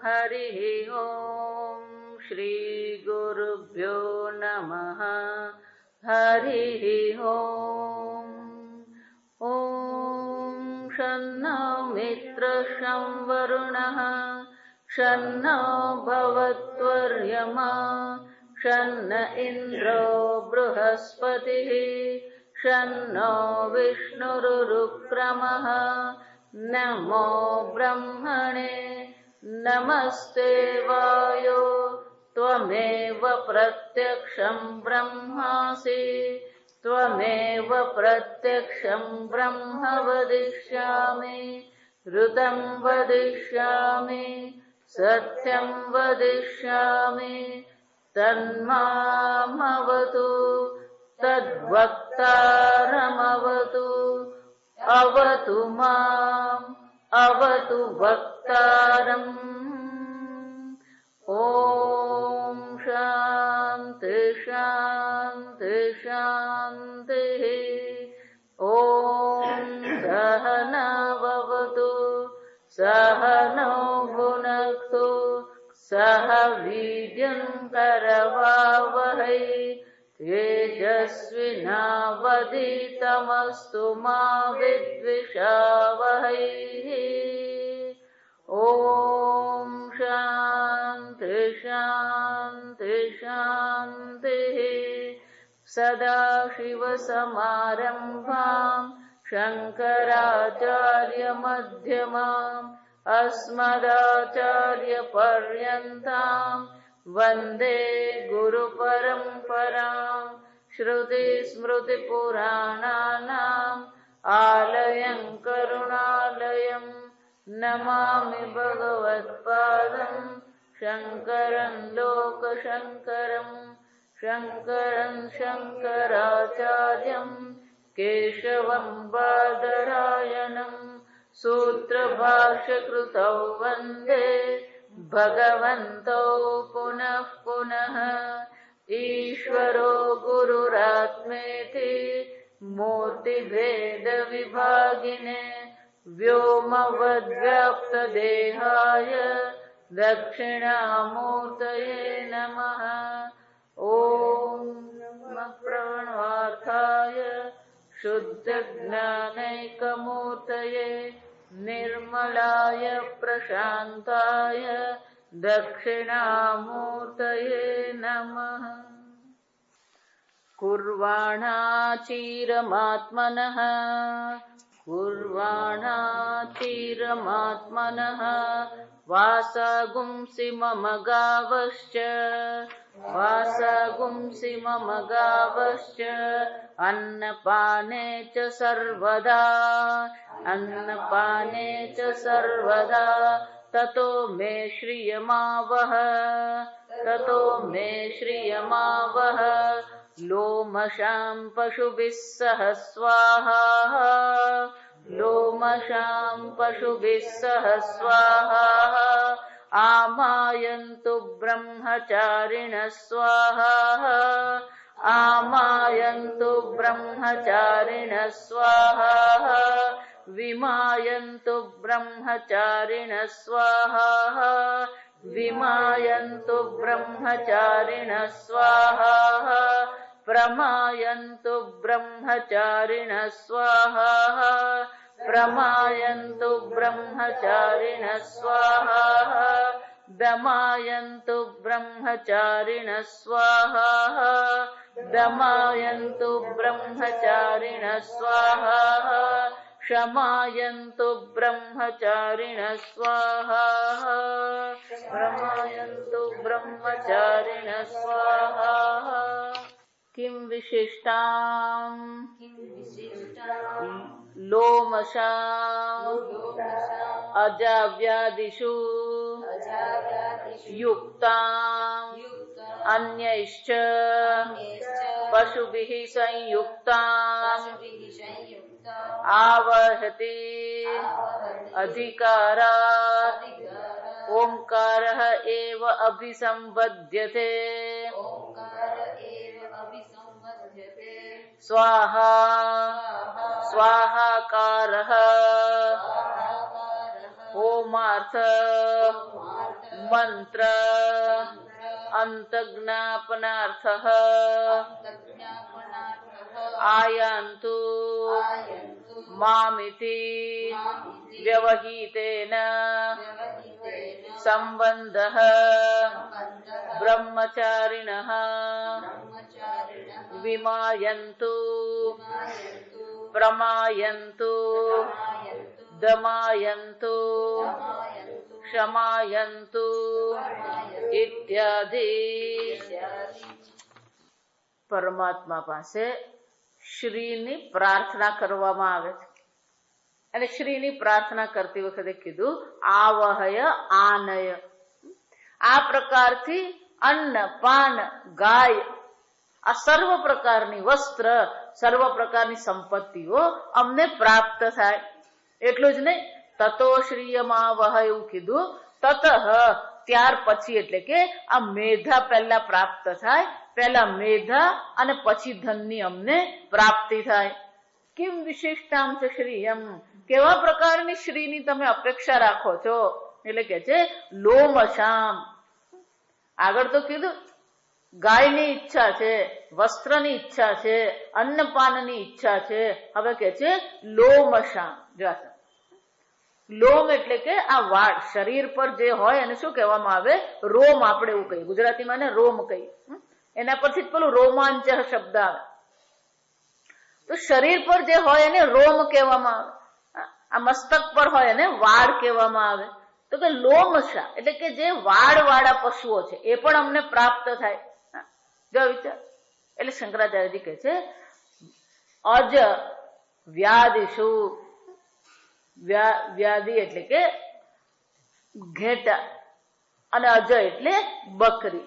हरिः ॐ श्रीगुरुभ्यो नमः हरिः ॐ शन्नो मित्रः शं वरुणः शन्नो भवत्वर्यमा शन्न इन्द्रो बृहस्पतिः शन्नो विष्णुरुक्रमः नमो ब्रह्मणे नमस्ते वायो त्वमेव प्रत्यक्षं ब्रह्मासि त्वमेव प्रत्यक्षं ब्रह्म वदिष्यामि ऋतं वदिष्यामि सत्यं वदिष्यामि तन्मामवतु तद्वक्तारमवतु अवतु माम् अवतु वक्तारम् ॐ शान्ति शान्ति शान्तिः ॐ सहनाववतु सहनौ भुनक्तु सह वीर्यं करवावहै तेजस्विनावधीतमस्तु मा विद्विषावहै ॐ शान्ति शान्ति शान्तिः सदाशिवसमारम्भाम् शङ्कराचार्यमध्यमाम् अस्मदाचार्यपर्यन्ताम् वन्दे गुरुपरम्पराम् श्रुतिस्मृतिपुराणानाम् आलयं करुणालयम् नमामि भगवत्पादम् शङ्करं लोकशङ्करम् शङ्करं शङ्कराचार्यम् केशवं बादरायणम् सूत्रभाष्यकृतौ वन्दे भगवन्तौ पुनः पुनः ईश्वरो गुरुरात्मेति मूर्तिभेदविभागिने व्योमवद्व्याप्तदेहाय दक्षिणामूर्तये नमः ॐ नमः प्रणवार्थाय शुद्धज्ञानैकमूर्तये निर्मलाय प्रशान्ताय दक्षिणामूर्तये नमः कुर्वाणाचीरमात्मनः कुर्वाणाचीरमात्मनः वासगुंसि मम गावश्च वासगुंसि मम गावश्च अन्नपाने च सर्वदा अन्नपाने च सर्वदा ततो मे श्रियमावह ततो मे श्रियमावह लोमशां पशुभिः सह स्वाहा लोमशां पशुभिः सह स्वाहा आमायन्तु ब्रह्मचारिणः स्वाहा आमायन्तु ब्रह्मचारिणः स्वाहा विमायन्तु ब्रह्मचारिणः स्वाहा विमायन्तु ब्रह्मचारिणः स्वाहा प्रमायन्तु ब्रह्मचारिणः स्वाहा प्रमायन्तु ब्रह्मचारिणः स्वाहा दमायन्तु ब्रह्मचारिणः स्वाहा दमायन्तु ब्रह्मचारिणः स्वाहा क्षमायन्तु ब्रह्मचारिणः स्वाहा प्रमायन्तु ब्रह्मचारिणः स्वाहा किं विशिष्टां लोमशां अजाव्यादिषु युक्तां अन्यैश्च पशुभिः संयुक्तां आवहति अधिकारात् ओंकारः एव अभिसंबध्यते स्वाहा स्वाहाकारः હોમાર્થ મંત્ર અંતજ્ઞાપનાર્થ આયંતુ મામિતિ વ્યવહિતેન સંબંધઃ બ્રહ્મચારિણઃ વિમાયન્તુ પ્રમાયન્તુ દમાયન્તુ ક્ષમાયન્તુ ઇત્યાદિ. પરમાત્મા પાસે શ્રીની પ્રાર્થના કરવામાં આવે છે. અને શ્રીની પ્રાર્થના કરતી વખતે કીધું આવહય આનય. આ પ્રકારથી અન્ન પાન ગાય આ સર્વ પ્રકારની વસ્ત્ર સર્વ પ્રકારની સંપત્તિઓ અમને પ્રાપ્ત થાય. એટલું જ નહીં, તતો શ્રીયમાવહ એવું કીધું. તતઃ ત્યાર પછી, એટલે કે આ મેધા પહેલા પ્રાપ્ત થાય, પહેલા મેધા અને પછી ધનની અમને પ્રાપ્તિ થાય. કિમ વિશિષ્ટામ છે શ્રીયમ, કેવા પ્રકારની શ્રીની તમે અપેક્ષા રાખો છો? એટલે કે છે લોમશામ. આગળ તો કીધું ગાયની ઈચ્છા છે, વસ્ત્રની ઈચ્છા છે, અન્નપાનની ઈચ્છા છે. હવે કે છે લોમશામ. લોમ એટલે કે આ વાળ શરીર પર જે હોય એને શું કહેવામાં આવે? રોમ. આપણે એવું કહીએ ગુજરાતીમાં ને રોમ કહીએ. એના પરથી જ પેલું રોમાંચ શબ્દ આવે. તો શરીર પર જે હોય એને રોમ કહેવામાં આવે. આ મસ્તક પર હોય એને વાળ કહેવામાં આવે. તો કે લોમશા એટલે કે જે વાળ વાળા પશુઓ છે એ પણ અમને પ્રાપ્ત થાય. જો વિચાર. એટલે શંકરાચાર્યજી કહે છે અજ વ્યાધિશુ. વ્યાધિ એટલે કે ઘેટા અને અજય એટલે બકરી.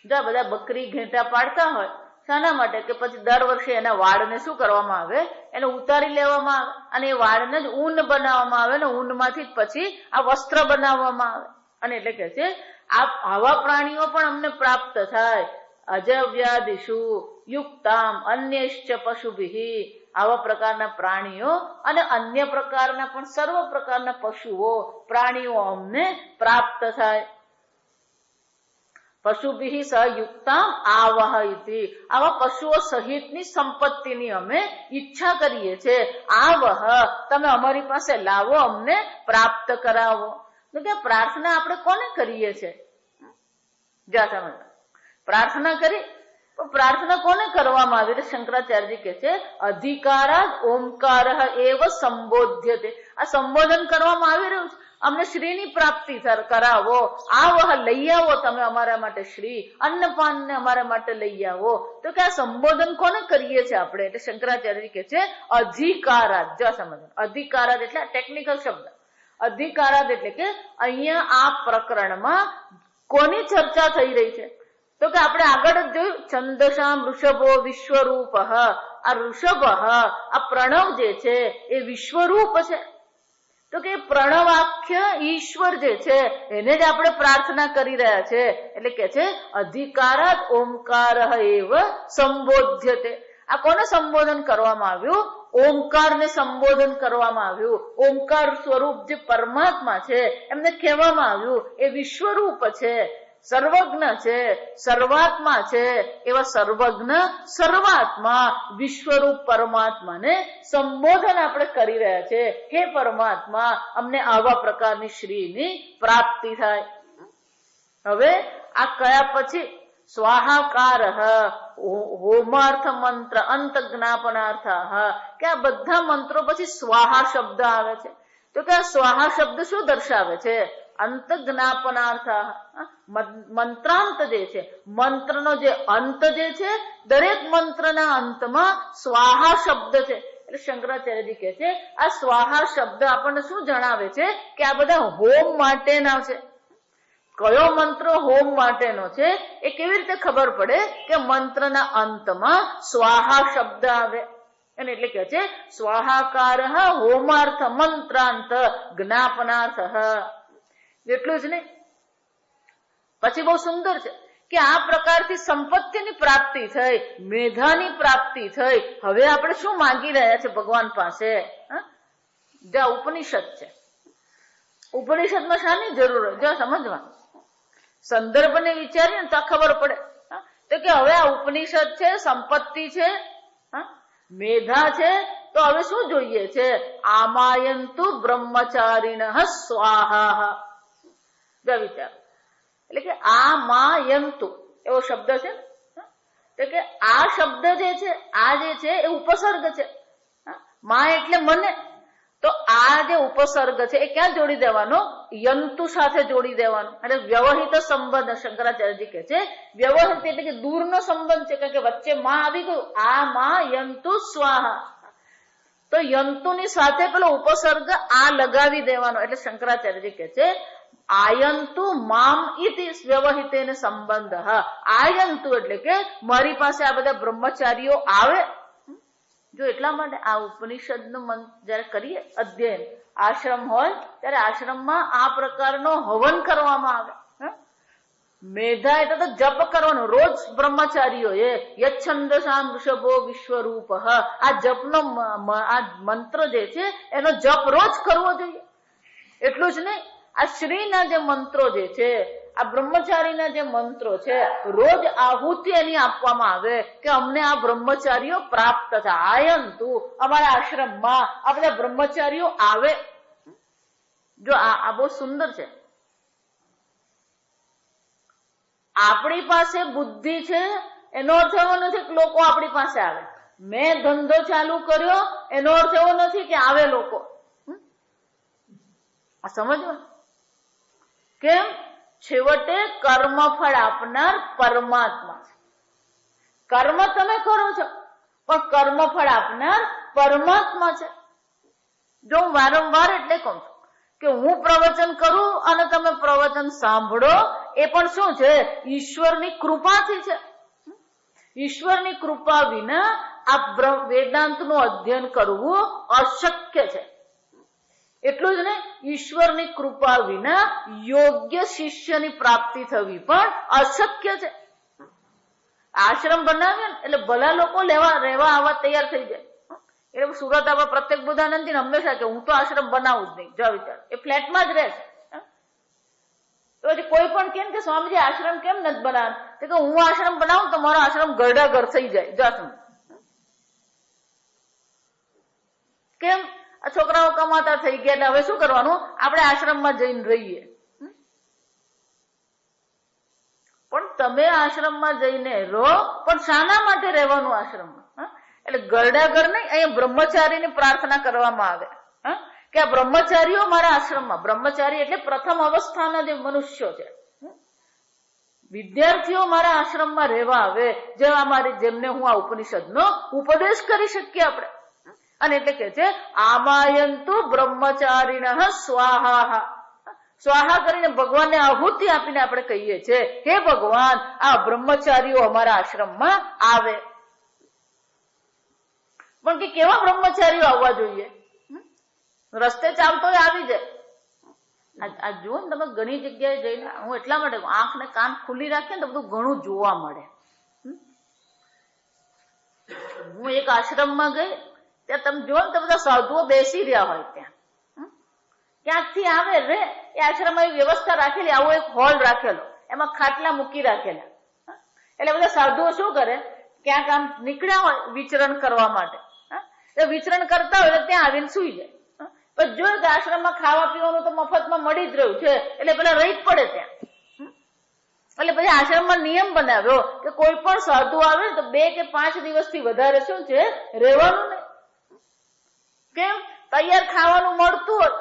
જો બધા બકરી ઘેટા પાડતા હોય શાના માટે? કે પછી દર વર્ષે એના વાળને શું કરવામાં આવે? એને ઉતારી લેવામાં આવે અને એ વાળને જ ઊન બનાવવામાં આવે ને ઊનમાંથી જ પછી આ વસ્ત્ર બનાવવામાં આવે. અને એટલે કે છે આવા પ્રાણીઓ પણ અમને પ્રાપ્ત થાય. અજવ્યાદિષુ યુક્તામ અન્યશ્ચ પશુભિઃ. આવા પ્રકારના પ્રાણીઓ અને અન્ય પ્રકારના પણ સર્વ પ્રકારના પશુઓ પ્રાણીઓ અમને પ્રાપ્ત થાય. પશુભિઃ સહયુક્તામ આવહ ઇતિ. આવા પશુઓ સહિતની સંપત્તિની અમે ઈચ્છા કરીએ છીએ. આવહ તમે અમારી પાસે લાવો, અમને પ્રાપ્ત કરાવો. તો કે પ્રાર્થના આપણે કોને કરીએ છીએ? પ્રાર્થના કરી, પ્રાર્થના કોને કરવામાં આવી? એટલે શંકરાચાર્યજી કે છે અધિકારાદ ઓમકાર એવ સંબોધ્યતે. આ સંબોધન કરવામાં આવી રહ્યું છે અમને શ્રીની પ્રાપ્તિ કરાવો. આવહ લઈ આવો તમે અમારા માટે શ્રી, અન્નપાન ને અમારા માટે લઈ આવો. તો કે આ સંબોધન કોને કરીએ છીએ આપણે? એટલે શંકરાચાર્યજી કે છે અધિકારાદ. જો સમજ, અધિકારાદ એટલે ટેકનિકલ શબ્દ. અધિકારાદ એટલે કે અહીંયા આ પ્રકરણમાં કોની ચર્ચા થઈ રહી છે? તો કે આપણે આગળ જ જોયું છંદસામ ઋષભો વિશ્વરૂપ. આ ઋષભ આ પ્રણવ જે છે એ વિશ્વરૂપ છે. તો કે પ્રણવાખ્ય ઈશ્વર જે છે એને જ આપણે પ્રાર્થના કરી રહ્યા છે. એટલે કે છે અધિકારાત ઓમકાર એવ સંબોધ્યતે. આ કોને સંબોધન કરવામાં આવ્યું? ઓમકારને સંબોધન કરવામાં આવ્યું. ઓમકાર સ્વરૂપ જે પરમાત્મા છે એમને કહેવામાં આવ્યું એ વિશ્વરૂપ છે, સર્વજ્ઞ છે, સર્વાત્મા છે. એવા સર્વજ્ઞ સર્વાત્મા વિશ્વરૂપ પરમાત્માને સંબોધન આપણે કરી રહ્યા છે. હે પરમાત્મા, અમને આવા પ્રકારની શ્રીની પ્રાપ્તિ થાય. હવે આ કયા પછી સ્વાહાકાર હોમાર્થ મંત્ર અંત જ્ઞાપનાર્થ. કે આ બધા મંત્રો પછી સ્વાહા શબ્દ આવે છે. તો કે આ સ્વાહા શબ્દ શું દર્શાવે છે? અંત જ્ઞાપનાર્થ. મંત્રાંત જે છે, મંત્રનો જે અંત જે છે, દરેક મંત્રના અંતમાં સ્વાહા શબ્દ છે. એટલે શંકરાચાર્યજી કહે છે આ સ્વાહા શબ્દ આપણને શું જણાવે છે? કે આ બધા હોમ માટેના છે. કયો મંત્ર હોમ માટેનો છે એ કેવી રીતે ખબર પડે? કે મંત્રના અંતમાં સ્વાહા શબ્દ આવે. અને એટલે કે છે સ્વાહાકાર હોમાર્થ મંત્રાંત જ્ઞાપનાર્થ. એટલું જ નહીં, પછી બહુ સુંદર છે કે આ પ્રકારથી સંપત્તિની પ્રાપ્તિ થઈ, મેધાની પ્રાપ્તિ થઈ. હવે આપણે શું માંગી રહ્યા છે ભગવાન પાસે? જ્યાં ઉપનિષદ છે ઉપનિષદમાં શાની જરૂર હોય? જો સમજવા, સંદર્ભને વિચારીએ તો ખબર પડે. તો કે હવે આ ઉપનિષદ છે, સંપત્તિ છે, મેધા છે, તો હવે શું જોઈએ છે? આમાયંતુ બ્રહ્મચારીણઃ સ્વાહા. જો વિચાર, એટલે કે આમાયંતુ એવો શબ્દ છે. તો કે આ શબ્દ જે છે, આ જે છે એ ઉપસર્ગ છે. મા એટલે મને. તો આ જે ઉપસર્ગ છે એ ક્યાં જોડી દેવાનો? યંતુ સાથે જોડી દેવાનો. એટલે વ્યવહિત સંબંધ શંકરાચાર્યજી કહે છે. વ્યવહિત એટલે કે દૂરનો સંબંધ છે, કારણ કે વચ્ચે માં આવી ગયું. આ માં યંતુ સ્વાહા. તો યંતુની સાથે પેલો ઉપસર્ગ આ લગાવી દેવાનો. એટલે શંકરાચાર્યજી કહે છે આયંતુ મામ ઇતિ વ્યવહિતેન સંબંધ. આયંતુ એટલે કે મારી પાસે આ બધા બ્રહ્મચારીઓ આવે. જો એટલા માટે આ ઉપનિષદનું મન જયારે કરીએ અધ્યયન, આશ્રમ હોય ત્યારે આશ્રમમાં આ પ્રકારનો હવન કરવામાં આવે. મેધા એટલે તો જપ કરવાનો રોજ બ્રહ્મચારીઓએ. યચ્છંદસામ વૃષભો વિશ્વરૂપ. આ જપનો આ મંત્ર જે છે એનો જપ રોજ કરવો જોઈએ. એટલું જ નહીં, આ શ્રીના જે મંત્રો જે છે, આ બ્રહ્મચારીના જે મંત્રો છે, રોજ આહુતિ એની આપવામાં આવે કે અમને આ બ્રહ્મચારીઓ પ્રાપ્ત છે. આયંતુ અમારા આશ્રમમાં આ બધા બ્રહ્મચારીઓ આવે. જો આ બહુ સુંદર છે. આપણી પાસે બુદ્ધિ છે એનો અર્થ એવો નથી કે લોકો આપણી પાસે આવે. મેં ધંધો ચાલુ કર્યો એનો અર્થ એવો નથી કે આવે લોકો. આ સમજો કેમ? છેવટે કર્મફળ આપનાર પરમાત્મા છે. કર્મ તમે કરો છો પણ કર્મફળ આપનાર પરમાત્મા છે. જો હું વારંવાર એટલે કહું છું કે હું પ્રવચન કરું અને તમે પ્રવચન સાંભળો, એ પણ શું છે? ઈશ્વરની કૃપાથી છે. ઈશ્વરની કૃપા વિના આ વેદાંતનું અધ્યયન કરવું અશક્ય છે. એટલું જ નહીં, ઈશ્વરની કૃપા વિના યોગ્ય શિષ્યની પ્રાપ્તિ થવી પણ અશક્ય છે. આશ્રમ બનાવે ને એટલે ભલા લોકો રહેવા આવવા તૈયાર થઈ જાય. એટલે સુરત આપણા પ્રત્યેક બુદ્ધાનંદજી હંમેશા કે હું તો આશ્રમ બનાવું જ નહીં. જો વિચાર, એ ફ્લેટમાં જ રહે છે. તો પછી કોઈ પણ કેમ કે સ્વામીજી આશ્રમ કેમ નથી બનાવવાનું? તો કે હું આશ્રમ બનાવું તો મારો આશ્રમ ઘરડા થઈ જાય. જાતું કેમ? આ છોકરાઓ કમાતા થઈ ગયા એટલે હવે શું કરવાનું? આપણે આશ્રમમાં જઈને રહીએ. પણ તમે આશ્રમમાં જઈને રહો, પણ શાના માટે રહેવાનું આશ્રમમાં? એટલે ઘરડા ઘર નહીં, અહીંયા બ્રહ્મચારીની પ્રાર્થના કરવામાં આવે કે આ બ્રહ્મચારીઓ મારા આશ્રમમાં. બ્રહ્મચારી એટલે પ્રથમ અવસ્થાના જે મનુષ્યો છે, વિદ્યાર્થીઓ મારા આશ્રમમાં રહેવા આવે, જેમને હું આ ઉપનિષદનો ઉપદેશ કરી શકીએ આપણે. અને એટલે કે છે આમાયંતુ બ્રહ્મચારીણઃ સ્વાહા. સ્વાહા કરીને ભગવાનને આહુતિ આપીને આપણે કહીએ છીએ, હે ભગવાન, આ બ્રહ્મચારીઓ અમારા આશ્રમમાં આવે. પણ કે કેવા બ્રહ્મચારીઓ આવવા જોઈએ? રસ્તે ચાલતો આવી જાય. આ જુઓ ને તમે, ઘણી જગ્યાએ જઈને, હું એટલા માટે આંખ ને કાન ખુલ્લી રાખીએ ને તો બધું ઘણું જોવા મળે. હું એક આશ્રમમાં ગઈ, ત્યાં તમે જુઓ ને તો બધા સાધુઓ બેસી રહ્યા હોય. ત્યાં ક્યાંકથી આવે રે, એ આશ્રમમાં એવી વ્યવસ્થા રાખેલી, આવો એક હોલ રાખેલો, એમાં ખાટલા મૂકી રાખેલા. એટલે બધા સાધુઓ શું કરે, ક્યાંક આમ નીકળ્યા હોય વિચરણ કરવા માટે, વિચરણ કરતા હોય તો ત્યાં આવીને સુઈ જાય. પણ જો કે આશ્રમમાં ખાવા પીવાનું તો મફતમાં મળી જ રહ્યું છે, એટલે પેલા રહી જ પડે ત્યાં. એટલે પછી આશ્રમમાં નિયમ બનાવ્યો કે કોઈ પણ સાધુ આવે તો 2 કે 5 દિવસથી વધારે શું છે, રહેવાનું નહીં. કેમ? તૈયાર ખાવાનું મળતું હોય,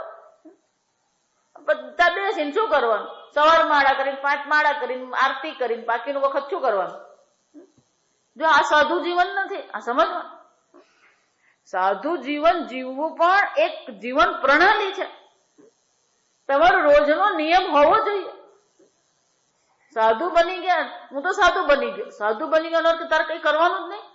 બધા બેસીને શું કરવાનું? સવાર માળા કરીને, 5 માળા કરીને, આરતી કરીને, બાકીનું વખત શું કરવાનું? જો આ સાધુ જીવન નથી. આ સમજવાનું. સાધુ જીવન જીવવું પણ એક જીવન પ્રણાલી છે. તમારો રોજનો નિયમ હોવો જોઈએ. સાધુ બની ગયા, હું તો સાધુ બની ગયો. સાધુ બની ગયો એટલે તારે કઈ કરવાનું જ નહીં.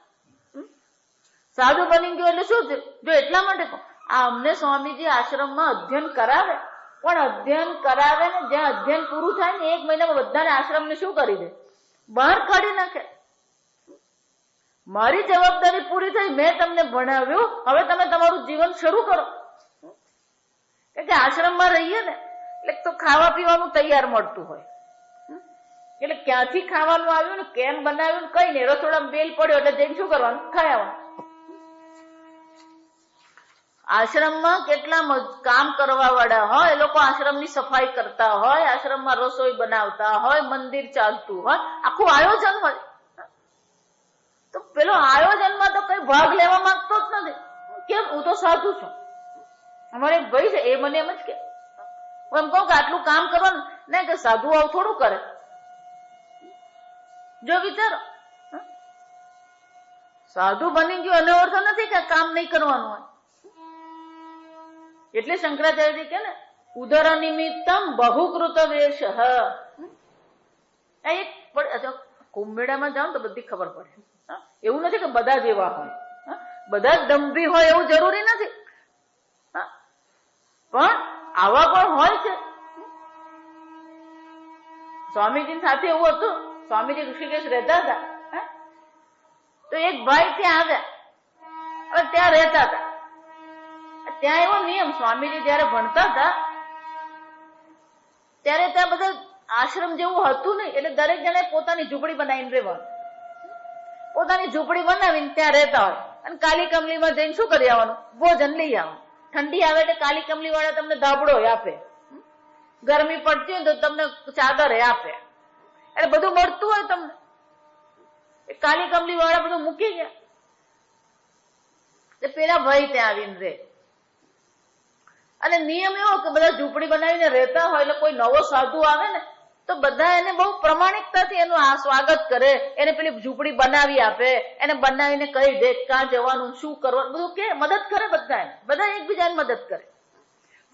સાધુ બની ગયો એટલે શું છે? જો એટલા માટે આ અમને સ્વામીજી આશ્રમમાં અધ્યયન કરાવે, પણ અધ્યયન કરાવે ને જ્યાં અધ્યયન પૂરું થાય ને 1 મહિનામાં બધાને આશ્રમને શું કરી દે? બહાર કાઢી નાખે. મારી જવાબદારી પૂરી થઈ, મેં તમને ભણાવ્યું, હવે તમે તમારું જીવન શરૂ કરો. કે આશ્રમમાં રહીએ ને તો ખાવા પીવાનું તૈયાર મળતું હોય, એટલે ક્યાંથી ખાવાનું આવ્યું ને કેમ બનાવ્યું ને કઈ નહીં, રસોડામાં બેલ પડ્યો એટલે જઈને શું કરવાનું, ખાઈ આવવાનું. આશ્રમમાં કેટલા કામ કરવા વાળા હોય, એ લોકો આશ્રમની સફાઈ કરતા હોય, આશ્રમમાં રસોઈ બનાવતા હોય, મંદિર ચાલતું હોય, આખું આયોજન હોય. તો પેલો આયોજનમાં તો કઈ ભાગ લેવા માંગતો જ નથી. કેમ? હું તો સાધુ છું. અમારે એક ભાઈ છે, એ મને એમ જ કે, હું એમ કહું કે આટલું કામ કરવાનું ને, કે સાધુ આવું થોડું કરે. જો વિચારો, સાધુ બની ગયો એનો અર્થ નથી કે કામ નહીં કરવાનું હોય. એટલે શંકરાચાર્યજી કે ને, ઉદર નિમિત્તમ બહુકૃત વેશ. કુંભ મેળામાં જાઓ તો બધી ખબર પડે. એવું નથી કે બધા જ એવા હોય, બધા જ દંભી હોય એવું જરૂરી નથી, પણ આવા પણ હોય છે. સ્વામીજી સાથે એવું હતું, સ્વામીજી ઋષિકેશ રહેતા હતા, તો એક ભાઈ ત્યાં આવ્યા, હવે ત્યાં રહેતા હતા. ત્યાં એવો નિયમ, સ્વામીજી જયારે ભણતા હતા ત્યારે ત્યાં બધા આશ્રમ જેવું હતું નહીં, એટલે દરેક જણે પોતાની ઝૂંપડી બનાવીને રહેવાનું. પોતાની ઝૂંપડી બનાવીને ત્યાં રહેતા હોય, અને કાલી કમલીમાં જઈને શું કરી આવવાનું, ભોજન લઈ આવવાનું. ઠંડી આવે એટલે કાલી કમલી વાળા તમને ધાબળો આપે, ગરમી પડતી હોય તો તમને ચાદર આપે, એટલે બધું મળતું હોય તમને. કાલી કમલી વાળા બધું મૂકી ગયા, પેલા ભાઈ ત્યાં આવીને રે. અને નિયમ એવો કે બધા ઝૂંપડી બનાવીને રહેતા હોય, એટલે કોઈ નવો સાધુ આવે ને તો બધા એને બહુ પ્રમાણિકતાથી એનું સ્વાગત કરે, એને પેલી ઝૂંપડી બનાવી આપે, એને બનાવીને કહી દે ક્યાં જવાનું, શું કરવાનું, બધું કે મદદ કરે. બધા એકબીજાને મદદ કરે.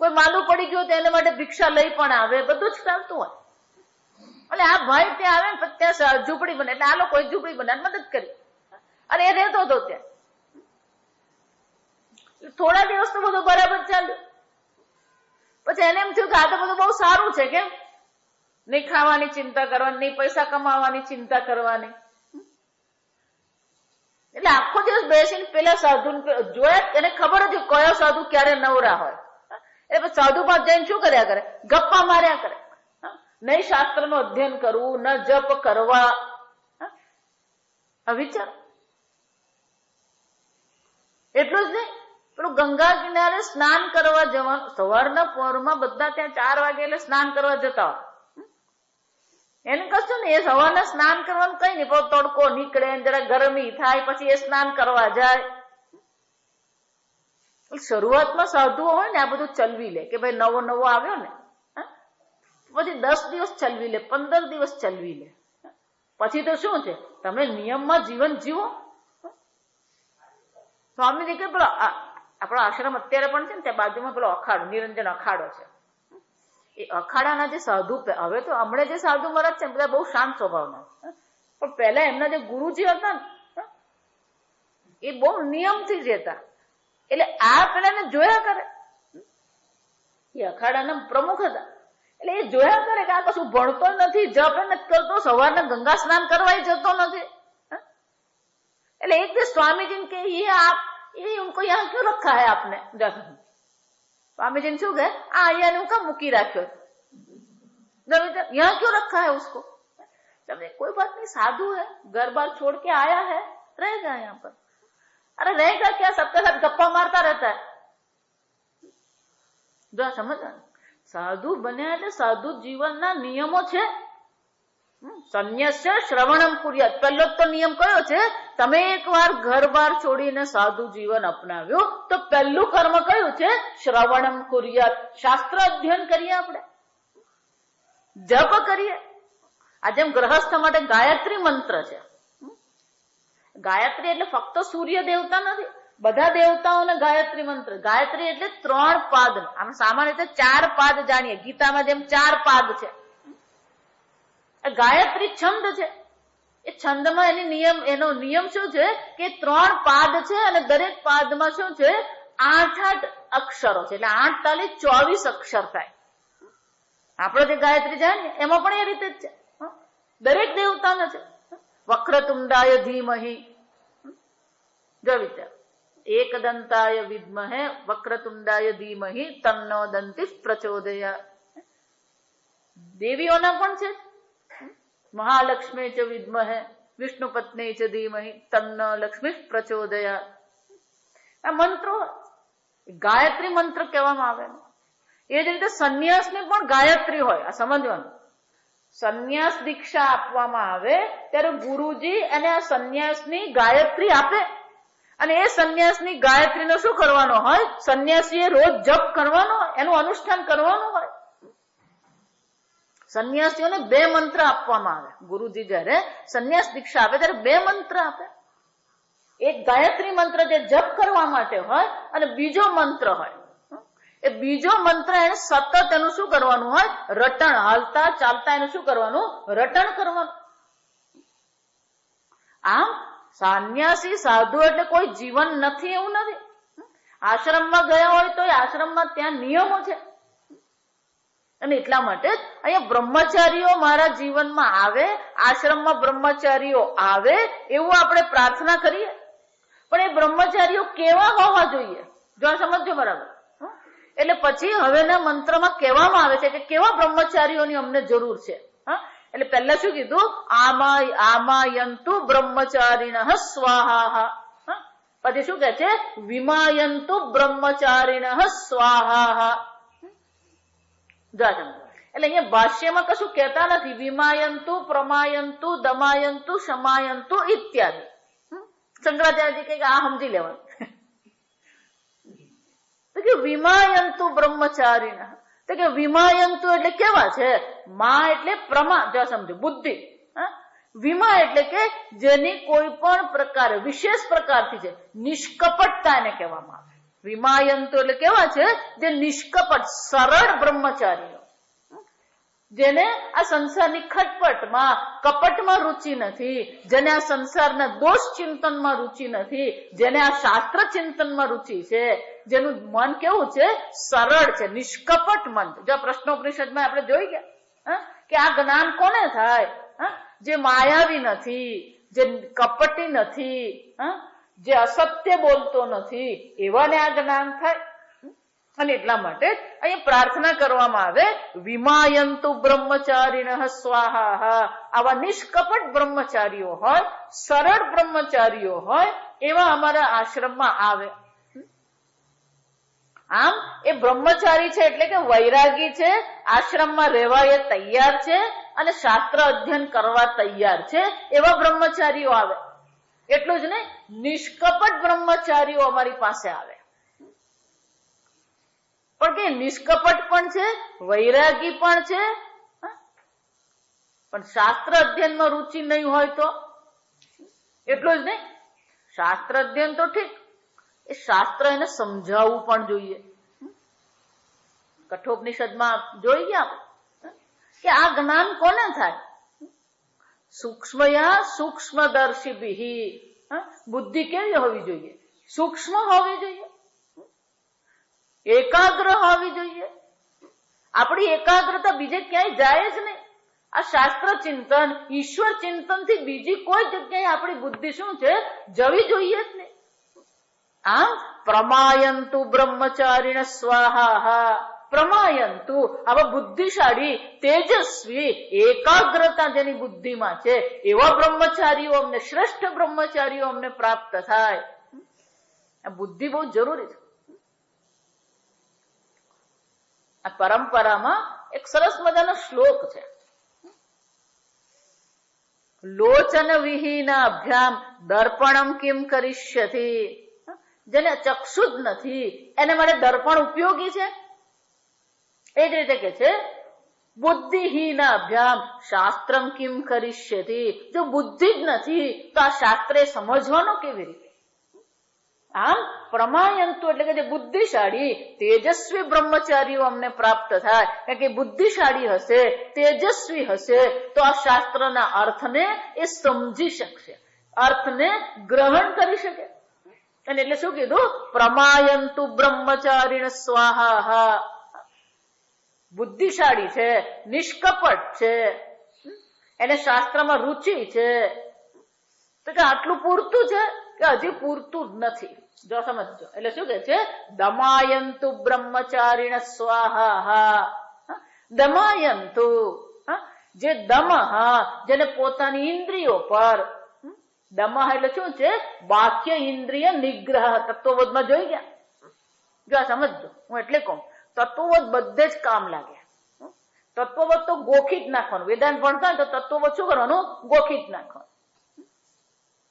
કોઈ માલું પડી ગયું તો એના માટે ભિક્ષા લઈ પણ આવે, બધું જ ચાલતું હોય. એટલે આ ભાઈ ત્યાં આવે ને ત્યાં ઝૂંપડી બને, એટલે આ લોકો ઝૂંપડી બનાવીને મદદ કરી, અને એ રહેતો હતો ત્યાં. થોડા દિવસ તો બધું બરાબર ચાલ્યું. પછી એને એમ થયું કે આ તો બધું બહુ સારું છે, કેમ નહીં ખાવાની ચિંતા કરવાની, નહીં પૈસા કમાવાની ચિંતા કરવાની. એટલે આખો દિવસ બેસીને પેલા સાધુ જોયા, એને ખબર હતી કયો સાધુ ક્યારે નવરા હોય. એટલે સાધુ પાસે જઈને શું કર્યા કરે, ગપ્પા માર્યા કરે. નહીં શાસ્ત્ર નું અધ્યયન કરવું, ન જપ કરવા. વિચાર એટલું જ નહીં, પેલું ગંગા કિનારે સ્નાન કરવા જવાનું, સવારના પહોરમાં બધા ત્યાં 4 વાગે એટલે સ્નાન કરવા જતા હોય. એને કશું ને, એ સવારના સ્નાન કરવાનું કઈ નહીં, પણ તડકો નીકળે, જરા ગરમી થાય, પછી એ સ્નાન કરવા જાય. શરૂઆતમાં સાધુઓ હોય ને આ બધું ચલવી લે કે ભાઈ નવો નવો આવ્યો ને, પછી 10 દિવસ ચલવી લે, 15 દિવસ ચલવી લે. પછી તો શું છે, તમે નિયમમાં જીવન જીવો. સ્વામીજી કે પેલો આપણો આશ્રમ અત્યારે પણ છે ને, ત્યાં બાજુમાં પેલો અખાડો, નિરંજન અખાડો છે. એ અખાડાના જે સાધુ, હવે તો હમણાં જે સાધુ મહારાજ છે બધા બહુ શાંત સ્વભાવના, પણ પહેલા એમના જે ગુરુજી હતા ને એ બહુ નિયમથી રહેતા. એટલે આ પેલા જોયા કરે, એ અખાડાના પ્રમુખ હતા, એટલે એ જોયા કરે કે આ કશું ભણતો નથી, જપ નથી કરતો, સવારના ગંગા સ્નાન કરવા જતો નથી. એટલે એક દિવસ સ્વામીજી કે ये उनको यहाँ क्यों रखा है आपने? स्वामीजी શું કહે, અહીંયા નું કામ મૂકી રાખ્યો, यहाँ क्यों रखा है उसको? कोई बात नहीं, साधु है, घर बार छोड़ के आया है, रहेगा यहाँ पर. अरे रहेगा क्या, सबके साथ गप्पा मारता रहता है. જો સમજ, સાધુ બન્યા એટલે સાધુ જીવનના નિયમો છે. સંન્યસ્ય શ્રવણમ કુર્યાત, પહેલો તો નિયમ કયો છે, તમે એકવાર ઘર બાર છોડીને સાધુ જીવન અપનાવ્યું તો પહેલું કર્મ કયું છે, શ્રવણમ કુર્યાત. શાસ્ત્ર અધ્યયન કરીએ, આપણે જપ કરીએ. આ જેમ ગ્રહસ્થ માટે ગાયત્રી મંત્ર છે. ગાયત્રી એટલે ફક્ત સૂર્ય દેવતા નથી, બધા દેવતાઓને ગાયત્રી મંત્ર. ગાયત્રી એટલે 3 પાદ, આમ સામાન્ય રીતે 4 પાદ જાણીએ, ગીતામાં જેમ 4 પાદ છે. ગાયત્રી છંદ છે. એ છંદમાં એનો નિયમ શું છે કે 3 પાદ છે, અને દરેક પાદમાં શું છે, 8 અક્ષરો છે. એટલે 8 તાલી 24 અક્ષર થાય. આપણે જે ગાયત્રી જાણીએ એમાં પણ એ રીતે જ છે, દરેક દેવતાને છે. વક્રતુંડાય ધીમહિ, જો વિચાર, એકદંતાય વિદ્મહે વક્રતુંડાય ધીમહિ તન્નો દંતિ પ્રચોદયાત. દેવીઓના પણ છે. મહાલક્ષ્મી ચ વિદ્મહે વિષ્ણુ પત્ની ચ ધીમહિ તન્ન લક્ષ્મી પ્રચોદયાત. આ મંત્રો ગાયત્રી મંત્ર કહેવામાં આવે. એ જ રીતે સંન્યાસની પણ ગાયત્રી હોય. આ સમજવાનું. સંન્યાસ દીક્ષા આપવામાં આવે ત્યારે ગુરુજી અને આ સંન્યાસની ગાયત્રી આપે અને એ સંન્યાસની ગાયત્રીનો શું કરવાનો હોય? સંન્યાસીએ રોજ જપ કરવાનો હોય, એનું અનુષ્ઠાન કરવાનું હોય. સંન્યાસીઓને 2 મંત્ર આપવામાં આવે. ગુરુજી જયારે સંન્યાસ દીક્ષા આપે ત્યારે 2 મંત્ર આપે. એક ગાયત્રી મંત્ર જે જપ કરવા માટે હોય અને બીજો મંત્ર હોય. એ બીજો મંત્ર એને સતત એનું શું કરવાનું હોય? રટણ. હાલતા ચાલતા એનું શું કરવાનું? રટણ કરવાનું. આમ સંન્યાસી સાધુ એટલે કોઈ જીવન નથી એવું નથી. આશ્રમમાં ગયા હોય તો આશ્રમમાં ત્યાં નિયમો છે અને એટલા માટે જ અહીંયા બ્રહ્મચારીઓ મારા જીવનમાં આવે, આશ્રમમાં બ્રહ્મચારીઓ આવે એવું આપણે પ્રાર્થના કરીએ. પણ એ બ્રહ્મચારીઓ કેવા હોવા જોઈએ? જો સમજો બરાબર. એટલે પછી હવેના મંત્રમાં કહેવામાં આવે છે કે કેવા બ્રહ્મચારીઓની અમને જરૂર છે. એટલે પહેલા શું કીધું? આમાયંતુ બ્રહ્મચારીણઃ સ્વાહા. પછી શું કહે છે? વિમાયંતુ બ્રહ્મચારીણઃ સ્વાહા. એટલે અહીંયા ભાષ્યમાં કશું કહેતા નથી. વિમાયંતુ, પ્રમાયંતુ, દમાયંતુ, શમાયંતુ ઇત્યાદિ. શંકરાચાર્યજી કહે કે આ સમજી લેવાનું. તો કે વિમાયંતુ બ્રહ્મચારીણ. તો કે વિમાયંતુ એટલે કેવા છે? મા એટલે પ્રમા, જો સમજો બુદ્ધિ. વિમા એટલે કે જેની કોઈ પણ પ્રકારે વિશેષ પ્રકારથી છે નિષ્કપટતા એને કહેવામાં આવે. વિમાયંતુ એટલે કેવા છે? જે નિષ્કપટ સરળ બ્રહ્મચારીઓ, જેને આ સંસારની ખટપટમાં કપટમાં રુચિ નથી, જેને આ સંસારના દોષ ચિંતનમાં રુચિ નથી, જેને આ શાસ્ત્ર ચિંતનમાં રુચિ છે, જેનું મન કેવું છે? સરળ છે, નિષ્કપટ મન. જો પ્રશ્નોપનિષદમાં આપણે જોઈ ગયા કે આ જ્ઞાન કોને થાય? જે માયાવી નથી, જે કપટી નથી, જે અસત્ય બોલતો નથી, એવાને આ જ્ઞાન થાય. અને એટલા માટે અહીંયા પ્રાર્થના કરવામાં આવે વિમાયંતુ બ્રહ્મચારીણઃ સ્વાહા. આવા નિષ્કપટ બ્રહ્મચારીઓ હોય, સરળ બ્રહ્મચારીઓ હોય એવા અમારા આશ્રમમાં આવે. આમ એ બ્રહ્મચારી છે એટલે કે વૈરાગી છે, આશ્રમમાં રહેવા એ તૈયાર છે અને શાસ્ત્ર અધ્યયન કરવા તૈયાર છે એવા બ્રહ્મચારીઓ આવે. એટલું જ નહીં, નિષ્કપટ બ્રહ્મચારીઓ અમારી પાસે આવે. પણ કે નિષ્કપટ પણ છે, વૈરાગી પણ છે, પણ શાસ્ત્ર અધ્યયનમાં રુચિ નહીં હોય તો એટલું જ નહીં. શાસ્ત્ર અધ્યયન તો ઠીક, એ શાસ્ત્ર એને સમજાવવું પણ જોઈએ. કઠોપનિષદમાં જોઈ ગયા કે આ જ્ઞાન કોને થાય? સૂક્ષ્મયા સૂક્ષ્મદર્શિભિ. બુદ્ધિ કેવી હોવી જોઈએ? સૂક્ષ્મ હોવી જોઈએ, એકાગ્ર હોવી જોઈએ. આપણી એકાગ્રતા બીજે ક્યાંય જાય જ નહીં. આ શાસ્ત્ર ચિંતન, ઈશ્વર ચિંતન થી બીજી કોઈ જગ્યાએ આપણી બુદ્ધિ શું છે? જવી જોઈએ જ નહીં. આમ પ્રમાયંતુ બ્રહ્મચારીણ સ્વાહા. પ્રમાયંતુ, આવા બુદ્ધિશાળી, તેજસ્વી, એકાગ્રતા જેની બુદ્ધિમાં છે એવા બ્રહ્મચારીઓ અમને, શ્રેષ્ઠ બ્રહ્મચારીઓ અમને પ્રાપ્ત થાય. આ બુદ્ધિ બહુ જરૂરી છે. આ પરંપરામાં એક સરસ મજાનો શ્લોક છે. લોચન વિહીનાભ્યામ દર્પણમ કિમ કરિષ્યતિ. જેને ચક્ષુ જ નથી એને માટે દર્પણ ઉપયોગી છે. એ જ રીતે કે છે બુદ્ધિહીનાભ્યામ શાસ્ત્રમ કિમ કરિષ્યતિ. જો બુદ્ધિ જ નથી તો આ શાસ્ત્રે સમજવાનો કેવી રીતે? આમ પ્રમાયંતુ એટલે કે જે બુદ્ધિશાળી, તેજસ્વી બ્રહ્મચારીઓ અમને પ્રાપ્ત થાય. કારણ કે બુદ્ધિશાળી હશે, તેજસ્વી હશે તો આ શાસ્ત્રના અર્થને એ સમજી શકશે, અર્થને ગ્રહણ કરી શકે. અને એટલે શું કીધું? પ્રમાયંતુ બ્રહ્મચારીણ સ્વાહા. બુદ્ધિશાળી છે, નિષ્કપટ છે, એને શાસ્ત્રમાં રુચિ છે. તો કે આટલું પૂરતું છે કે હજી પૂરતું જ નથી? જો સમજો. એટલે શું કે છે? દમાયંતુ બ્રહ્મચારીણ સ્વાહા. દમાયંતુ, જે દમઃ, જેને પોતાની ઇન્દ્રિયો પર, દમઃ એટલે શું છે? બાહ્ય ઇન્દ્રિય નિગ્રહ. તત્વબોધમાં જોઈ ગયા? જો આ સમજજો, હું એટલે કહું, તત્વબોધ બધે જ કામ લાગે. તત્વબોધ તો ગોખી જ નાખવાનું. વેદાંત ભણતા હોય તો તત્વબોધ શું કરવાનું? ગોખી જ નાખવાનું.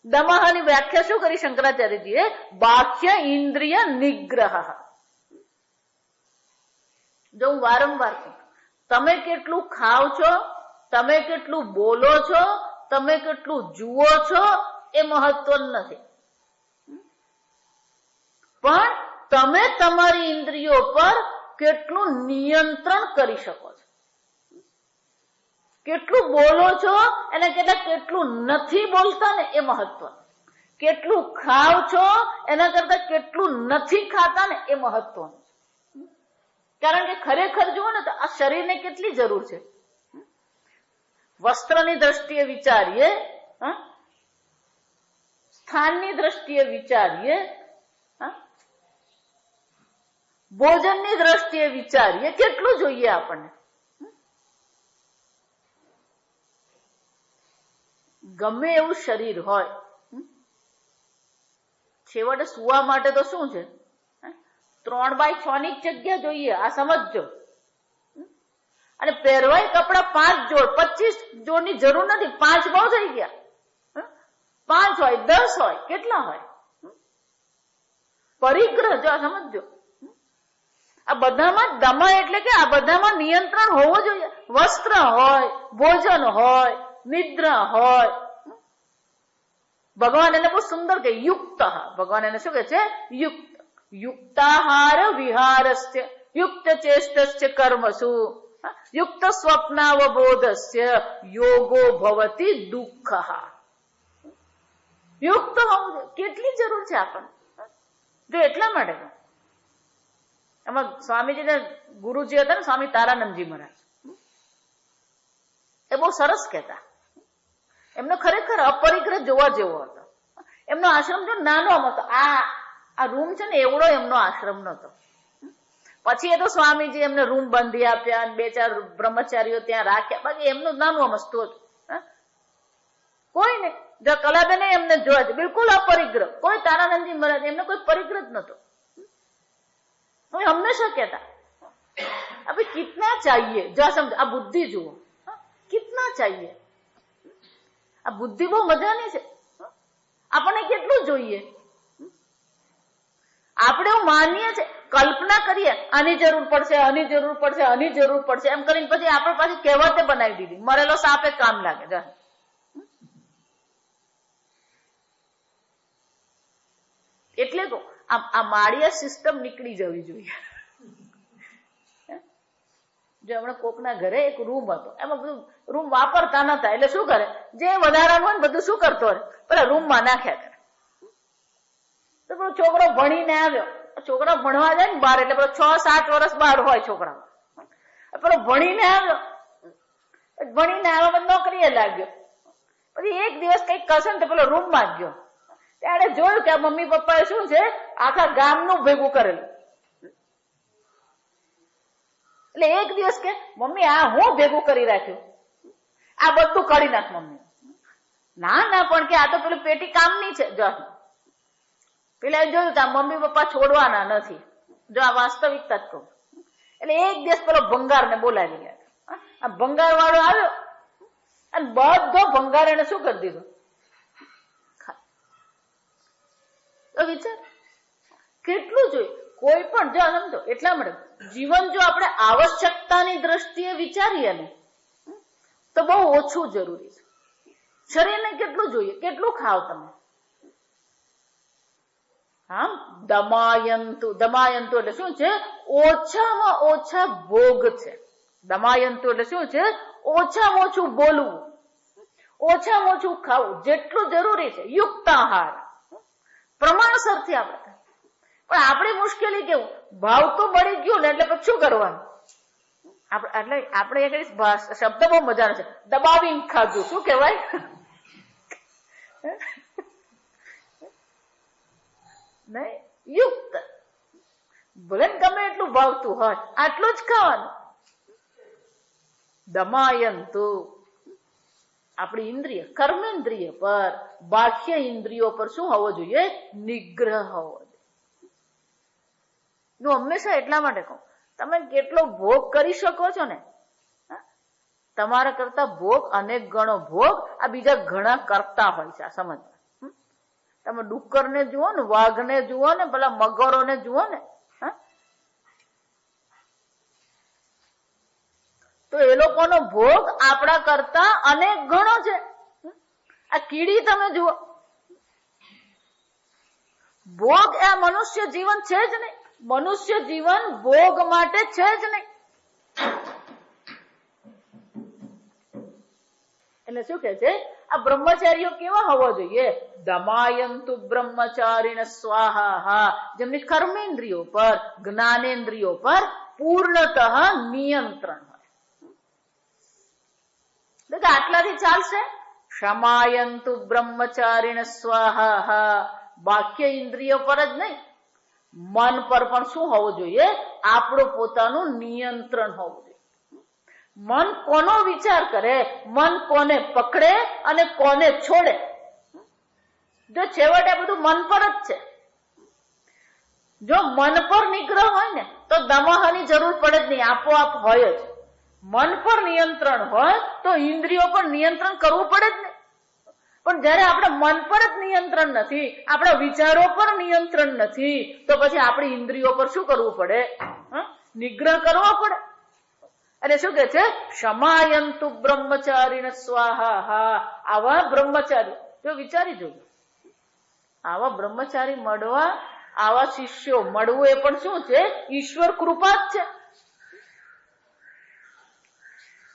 દમઃની વ્યાખ્યા શું કરી શંકરાચાર્યજીએ? બાહ્ય ઇન્દ્રિય નિગ્રહ. જો હું વારંવાર કહું, તમે કેટલું ખાવ છો, તમે કેટલું બોલો છો, તમે કેટલું જુઓ છો, એ મહત્વ નથી. પણ તમે તમારી ઇન્દ્રિયો પર કેટલું નિયંત્રણ કરી શકો છો, કેટલું બોલો છો અને કેટલું નથી બોલતા ને એ મહત્વ. કેટલું ખાવ છો એના કરતા કેટલું નથી ખાતા ને એ મહત્વનું. કારણ કે ખરેખર જુઓ ને તો આ શરીરને કેટલી જરૂર છે. વસ્ત્રની દ્રષ્ટિએ વિચારીએ, સ્થાનની દ્રષ્ટિએ વિચારીએ, ભોજનની દ્રષ્ટિએ વિચારીએ, કેટલું જોઈએ આપણને. ગમે એવું શરીર હોય, છેવટે સુવા માટે તો શું છે? 3x6 ની જગ્યા જોઈએ. આ સમજજો. અને પહેરવાય કપડા 5 જોડ, 25 જોડની જરૂર નથી. 5 બહુ થઈ ગયા. 5 હોય, 10 હોય, કેટલા હોય? પરિગ્રહ. જો આ સમજજો. આ બધામાં દમા એટલે કે આ બધામાં નિયંત્રણ હોવું જોઈએ. વસ્ત્ર હોય, ભોજન હોય, નિદ્રા હોય. ભગવાન એને બહુ સુંદર કે યુક્ત. ભગવાન એને શું કે છે? યુક્ત. યુક્તાહાર વિહારસ્ય યુક્ત ચેષ્ટસ્ય કર્મસુ યુક્ત સ્વપ્નાવબોધસ્ય યોગો ભવતી દુઃખ. યુક્ત હોવું કેટલી જરૂર છે આપણને. જો એટલા માટે એમાં સ્વામીજીને ગુરુજી હતા ને, સ્વામી તારાનંદજી મહારાજ, એ બહુ સરસ કહેતા. એમનો ખરેખર અપરિગ્રહ જોવા જેવો હતો. એમનો આશ્રમ જો નાનો હતો. આ રૂમ છે ને એવડો એમનો આશ્રમ નતો. પછી એ તો સ્વામીજી એમને રૂમ બાંધી આપ્યા, 2-4 બ્રહ્મચારીઓ ત્યાં રાખ્યા. બાકી એમનું નાનું અમસ્તુ હતું. કોઈ ને જો કલાબેને એમને જોવા છે બિલકુલ અપરિગ્રહ. કોઈ તારાનંદજી મહારાજ એમને કોઈ પરિગ્રહ નતો. હંમેશા કહેતા અભી કિતના ચાહીએ. જો સમજ, આ બુદ્ધિ જુઓ, કિતના ચાહીએ. આ બુદ્ધિ બહુ મજાની છે. આપણને કેટલું જોઈએ? આપણે એવું માનીએ છીએ, કલ્પના કરીએ, આની જરૂર પડશે, આની જરૂર પડશે, આની જરૂર પડશે, એમ કરીને પછી આપણે પાછી કહેવતે બનાવી દીધી, મરેલો સાપે કામ લાગે. એટલે તો આ માળિયા સિસ્ટમ નીકળી જવી જોઈએ. જો હમણાં કોકના ઘરે એક રૂમ હતો, એમાં બધું રૂમ વાપરતા નતા, એટલે શું કરે, જે વધારાનું હોય ને બધું શું કરતો હોય, પેલા રૂમમાં નાખ્યા કરે. તો પેલો છોકરો ભણીને આવ્યો, છોકરા ભણવા જાય ને બહાર, એટલે પેલો 6-7 વર્ષ બહાર હોય છોકરા. પેલો ભણીને આવ્યો, નોકરીએ લાગ્યો. પછી એક દિવસ કઈક કશે ને તો પેલો રૂમમાં જ ગયો. ત્યારે જોયું કે આ મમ્મી પપ્પાએ શું છે, આખા ગામનું ભેગું કરેલું. એટલે એક દિવસ કે મમ્મી આ હું ભેગું કરી રાખ્યું, આ બધું કાઢી નાખ મમ્મી. ના પણ કે આ તો પેલું પેટી કામની છે. જો પેલા જોયું કે આ મમ્મી પપ્પા છોડવાના નથી. જો આ વાસ્તવિકતા જ કહું. એટલે એક દિવસ પેલો ભંગારને બોલાવી ગયા. આ ભંગાર વાળો આવ્યો અને બધો ભંગાર એને શું કરી દીધો? તો વિચાર કેટલું જોઈએ. કોઈ પણ જો સમજો, એટલા માટે જીવન જો આપણે આવશ્યકતાની દ્રષ્ટિએ વિચારીએ ને તો બહુ ઓછું જરૂરી છે. શરીરને કેટલું જોઈએ, કેટલું ખાવ તમે. હા, દમાયંતુ એટલે શું છે? ઓછામાં ઓછા ભોગ છે. દમાયંતુ એટલે શું છે? ઓછામાં ઓછું બોલવું, ઓછામાં ઓછું ખાવું, જેટલું જરૂરી છે. યુક્ત આહાર, પ્રમાણસરથી આપણે. પણ આપણી મુશ્કેલી કેવું, ભાવ તો બળી ગયો ને એટલે પછી શું કરવાનું? એટલે આપણે શબ્દ બહુ મજાનો છે, દબાવીને ખાધું. શું કહેવાય? નહીં, યુક્ત. ભલે ગમે એટલું ભાવતું હોય, આટલું જ ખાવાનું. દમાયંતુ આપણી ઇન્દ્રિય કર્મેન્દ્રિય પર, બાહ્ય ઇન્દ્રિયો પર શું હોવો જોઈએ? નિગ્રહ હોવો જોઈએ. હું હંમેશા એટલા માટે કહું, તમે કેટલો ભોગ કરી શકો છો ને, તમારા કરતા ભોગ અનેક ગણો ભોગ આ બીજા ઘણા કરતા હોય છે. આ સમજ, તમે ડુક્કરને જુઓ ને, વાઘને જુઓ ને, પેલા મગરોને જુઓ ને, તો એ લોકોનો ભોગ આપણા કરતા અનેક ગણો છે. આ કીડી તમે જુઓ, ભોગ એ મનુષ્ય જીવન છે જ નહીં. મનુષ્ય જીવન ભોગ માટે છે જ નહીં. એટલે શું કે છે? આ બ્રહ્મચારીઓ કેવા હોવા જોઈએ? દમાયંતુ બ્રહ્મચારીણ સ્વાહા, જેમની કર્મેન્દ્રિયો પર, જ્ઞાનેન્દ્રિયો પર પૂર્ણતઃ નિયંત્રણ હોય. આટલાથી ચાલશે? ક્ષમાયંતુ બ્રહ્મચારીણ સ્વાહા, બાહ્ય ઇન્દ્રિયો પર જ નહીં, મન પર પણ શું હોવું જોઈએ? આપણું પોતાનું નિયંત્રણ હોવું જોઈએ. મન કોનો વિચાર કરે, મન કોને પકડે અને કોને છોડે, જો છેવટે બધું મન પર જ છે. જો મન પર નિગ્રહ હોય ને તો દમહની જરૂર પડે જ નહીં, આપોઆપ હોય જ. મન પર નિયંત્રણ હોય તો ઇન્દ્રિયો પર નિયંત્રણ કરવું પડે જ નહીં. પણ જયારે આપણે મન પર જ નિયંત્રણ નથી, આપણા વિચારો પર નિયંત્રણ નથી, તો પછી આપણી ઇન્દ્રિયો પર શું કરવું પડે? નિગ્રહ કરવો પડે. અને શું કે છે? ક્ષમાયંતુ બ્રહ્મચારીણ સ્વાહા. આવા બ્રહ્મચારી જો વિચારી જોજો, આવા બ્રહ્મચારી મળવા, આવા શિષ્યો મળવું એ પણ શું છે? ઈશ્વર કૃપા જ છે.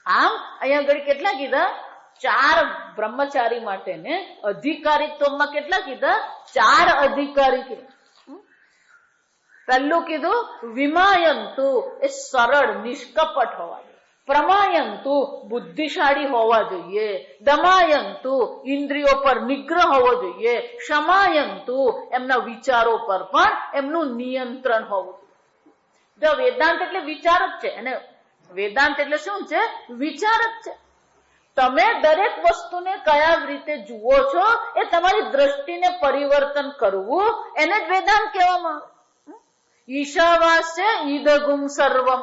આમ અહીંયા આગળ કેટલા કીધા? 4 બ્રહ્મચારી માટે ને અધિકારીત્વમાં કેટલા કીધા? 4 અધિકારી કીધા. પહેલું કીધું વિમાયંતુ, એ સરળ નિષ્કપટ હોવા જોઈએ. પ્રમાયંતુ, બુદ્ધિશાળી હોવા જોઈએ. દમાયંતુ, ઇન્દ્રિયો પર નિગ્રહ હોવો જોઈએ. ક્ષમાયંતુ, એમના વિચારો પર પણ એમનું નિયંત્રણ હોવું જોઈએ. જો વેદાંત એટલે વિચાર જ છે, અને વેદાંત એટલે શું છે? વિચાર જ છે. તમે દરેક વસ્તુને કયા રીતે જુઓ છો, એ તમારી દ્રષ્ટિને પરિવર્તન કરવું, એને જ વેદાંત કહેવામાં આવે. ઈશાવાસ્ય ઈદગુમ સર્વમ,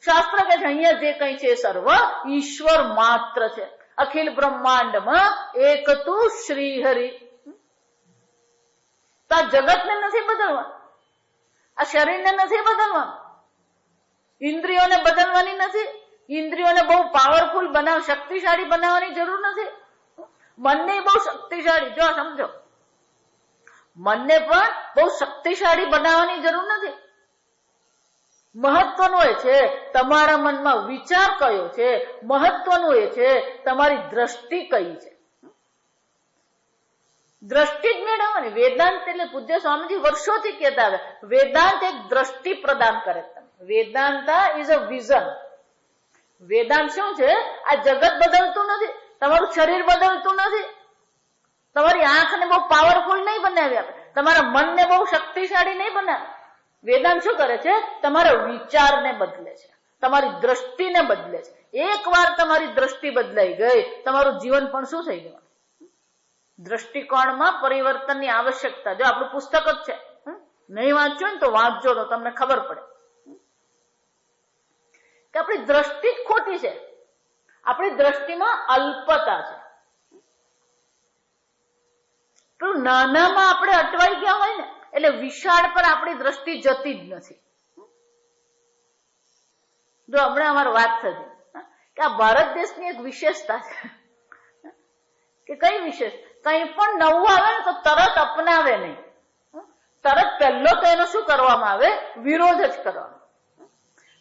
શાસ્ત્ર કહે છે અહીંયા જે કઈ છે સર્વ ઈશ્વર માત્ર છે. અખિલ બ્રહ્માંડમાં એક તું શ્રી હરિ. તો આ જગતને નથી બદલવા, આ શરીરને નથી બદલવા, ઇન્દ્રિયોને બદલવાની નથી. ઇન્દ્રિયોને બહુ પાવરફુલ શક્તિશાળી બનાવવાની જરૂર નથી. મનને બહુ શક્તિશાળી, જો સમજો, મનને પણ બહુ શક્તિશાળી બનાવવાની જરૂર નથી. મહત્વનું એ છે તમારા મનમાં વિચાર કયો છે, મહત્વનું એ છે તમારી દ્રષ્ટિ કઈ છે. દ્રષ્ટિ જ મેળવવાની. વેદાંત એટલે પૂજ્ય સ્વામીજી વર્ષોથી કહેતા આવે, વેદાંત એક દ્રષ્ટિ પ્રદાન કરે. Vedanta is a vision. Vedanta શું છે? આ જગત બદલતું નથી, તમારું શરીર બદલતું નથી, તમારી આંખને બહુ પાવરફુલ નહીં બનાવી આપે, તમારા મનને બહુ શક્તિશાળી નહીં બનાવે. વેદાંત શું કરે છે? તમારા વિચારને બદલે છે, તમારી દ્રષ્ટિને બદલે છે. એકવાર તમારી દ્રષ્ટિ બદલાઈ ગઈ, તમારું જીવન પણ શું થઈ ગયું? દ્રષ્ટિકોણમાં પરિવર્તનની આવશ્યકતા. જો આપણું પુસ્તક જ છે, નહીં વાંચ્યું ને તો વાંચજો, તો તમને ખબર પડે કે આપણી દ્રષ્ટિ જ ખોટી છે. આપણી દ્રષ્ટિમાં અલ્પતા છે. પેલું નાનામાં આપણે અટવાઈ ગયા હોય ને, એટલે વિશાળ પર આપણી દ્રષ્ટિ જતી જ નથી. જો હમણાં અમારી વાત થતી કે આ ભારત દેશની એક વિશેષતા છે, કે કઈ વિશેષ? કંઈ પણ નવું આવે ને તો તરત અપનાવે નહીં, તરત પહેલો તો એનો શું કરવામાં આવે? વિરોધ જ કરવાનો.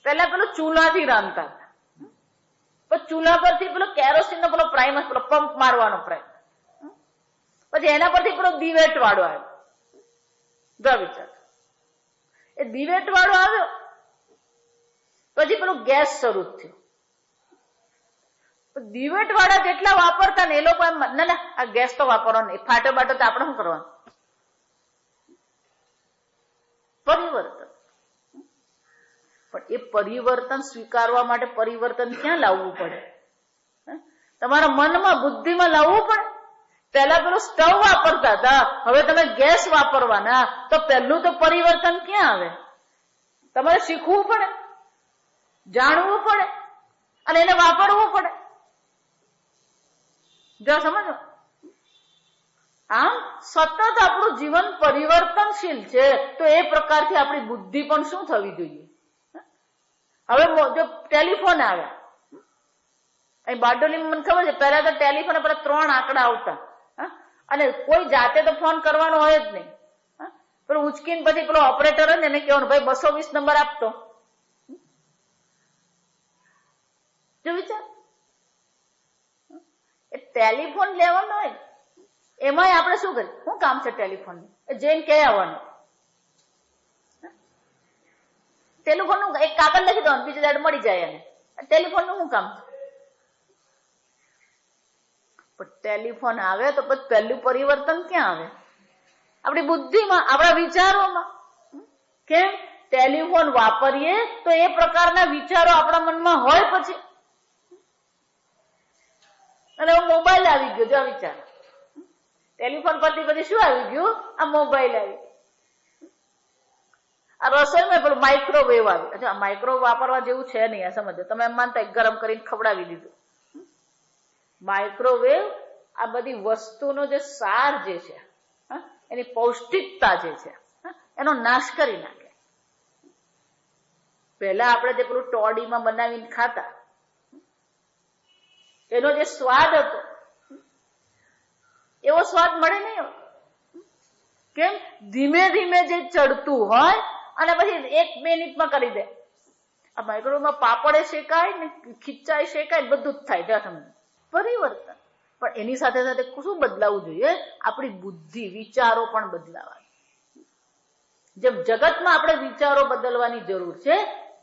પહેલા પેલો ચૂલાથી રાંધતા હતા, પછી ચૂલા પરથી પેલો કેરોસીન નો પેલો પ્રાઇમર, પેલો પંપ મારવાનો પ્રયત્ન, પછી એના પરથી પેલો દિવેટ વાળો આવ્યો. વિચાર, એ દિવેટ વાળો આવ્યો પછી પેલો ગેસ શરૂ થયો. દિવેટ વાળા જેટલા વાપરતા ને એ લોકો એમ, ના ના આ ગેસ તો વાપરવાનો નહીં, ફાટો બાટો તો આપણે શું કરવાનું? પરિવર્તન. પણ એ પરિવર્તન સ્વીકારવા માટે પરિવર્તન ક્યાં લાવવું પડે? તમારા મનમાં, બુદ્ધિમાં લાવવું પડે. પહેલા પેલું સ્ટવ વાપરતા હતા, હવે તમે ગેસ વાપરવાના, તો પહેલું તો પરિવર્તન ક્યાં આવે? તમારે શીખવું પડે, જાણવું પડે અને એને વાપરવું પડે. જો સમજો, આમ સતત આપણું જીવન પરિવર્તનશીલ છે, તો એ પ્રકારથી આપણી બુદ્ધિ પણ શું થવી જોઈએ? હવે જો ટેલિફોન આવે, અહીં બારડોલી મને ખબર છે, પહેલા તો ટેલિફોન પર 3 આંકડા આવતા, અને કોઈ જાતે તો ફોન કરવાનો હોય જ નહીં. પેલું ઉચકીને પછી પેલો ઓપરેટર હોય ને એને કહેવાનું, ભાઈ 220 નંબર આપતો. જો વિચાર, એ ટેલિફોન લેવાનો હોય, એમાંય આપણે શું કરીએ? શું કામ છે ટેલિફોન? જઈને કહી આવવાનું. ટેલિફોન નું એક કાગળ લખી દેવાનું, બીજી દાડે મળી જાય એને. ટેલિફોન નું શું કામ છે? પણ ટેલિફોન આવે તો પછી પહેલું પરિવર્તન ક્યાં આવે? આપણી બુદ્ધિમાં, આપણા વિચારોમાં. કેમ? ટેલિફોન વાપરીએ તો એ પ્રકારના વિચારો આપણા મનમાં હોય પછી. અને મોબાઈલ આવી ગયો, જો વિચાર, ટેલિફોન પરથી પછી શું આવી ગયું? આ મોબાઈલ આવી. આ રસોઈમાં પેલું માઇક્રોવેવ આવ્યું. અચ્છા, માઇક્રોવેવ વાપરવા જેવું છે નહીં, આ સમજો. તમે એમ માનતા ગરમ કરીને ખવડાવી દીધું. માઇક્રોવેવ આ બધી વસ્તુનો જે સાર જે છે, એની પૌષ્ટિકતા જે છે, એનો નાશ કરી નાખે. પહેલા આપણે જે પેલું ટોડીમાં બનાવીને ખાતા, એનો જે સ્વાદ હતો એવો સ્વાદ મળે નહીં. કેમ? ધીમે ધીમે જે ચડતું હોય અને પછી 1 મિનિટમાં કરી દે. આ માઇક્રોવેવમાં પાપડે શેકાય ને ખીચાય શેકાય, બધું જ થાય. ત્યાં તમને પરિવર્તન. પણ એની સાથે સાથે શું બદલાવું જોઈએ? આપણી બુદ્ધિ, વિચારો પણ બદલાવા. જેમ જગતમાં આપણે વિચારો બદલવાની જરૂર છે,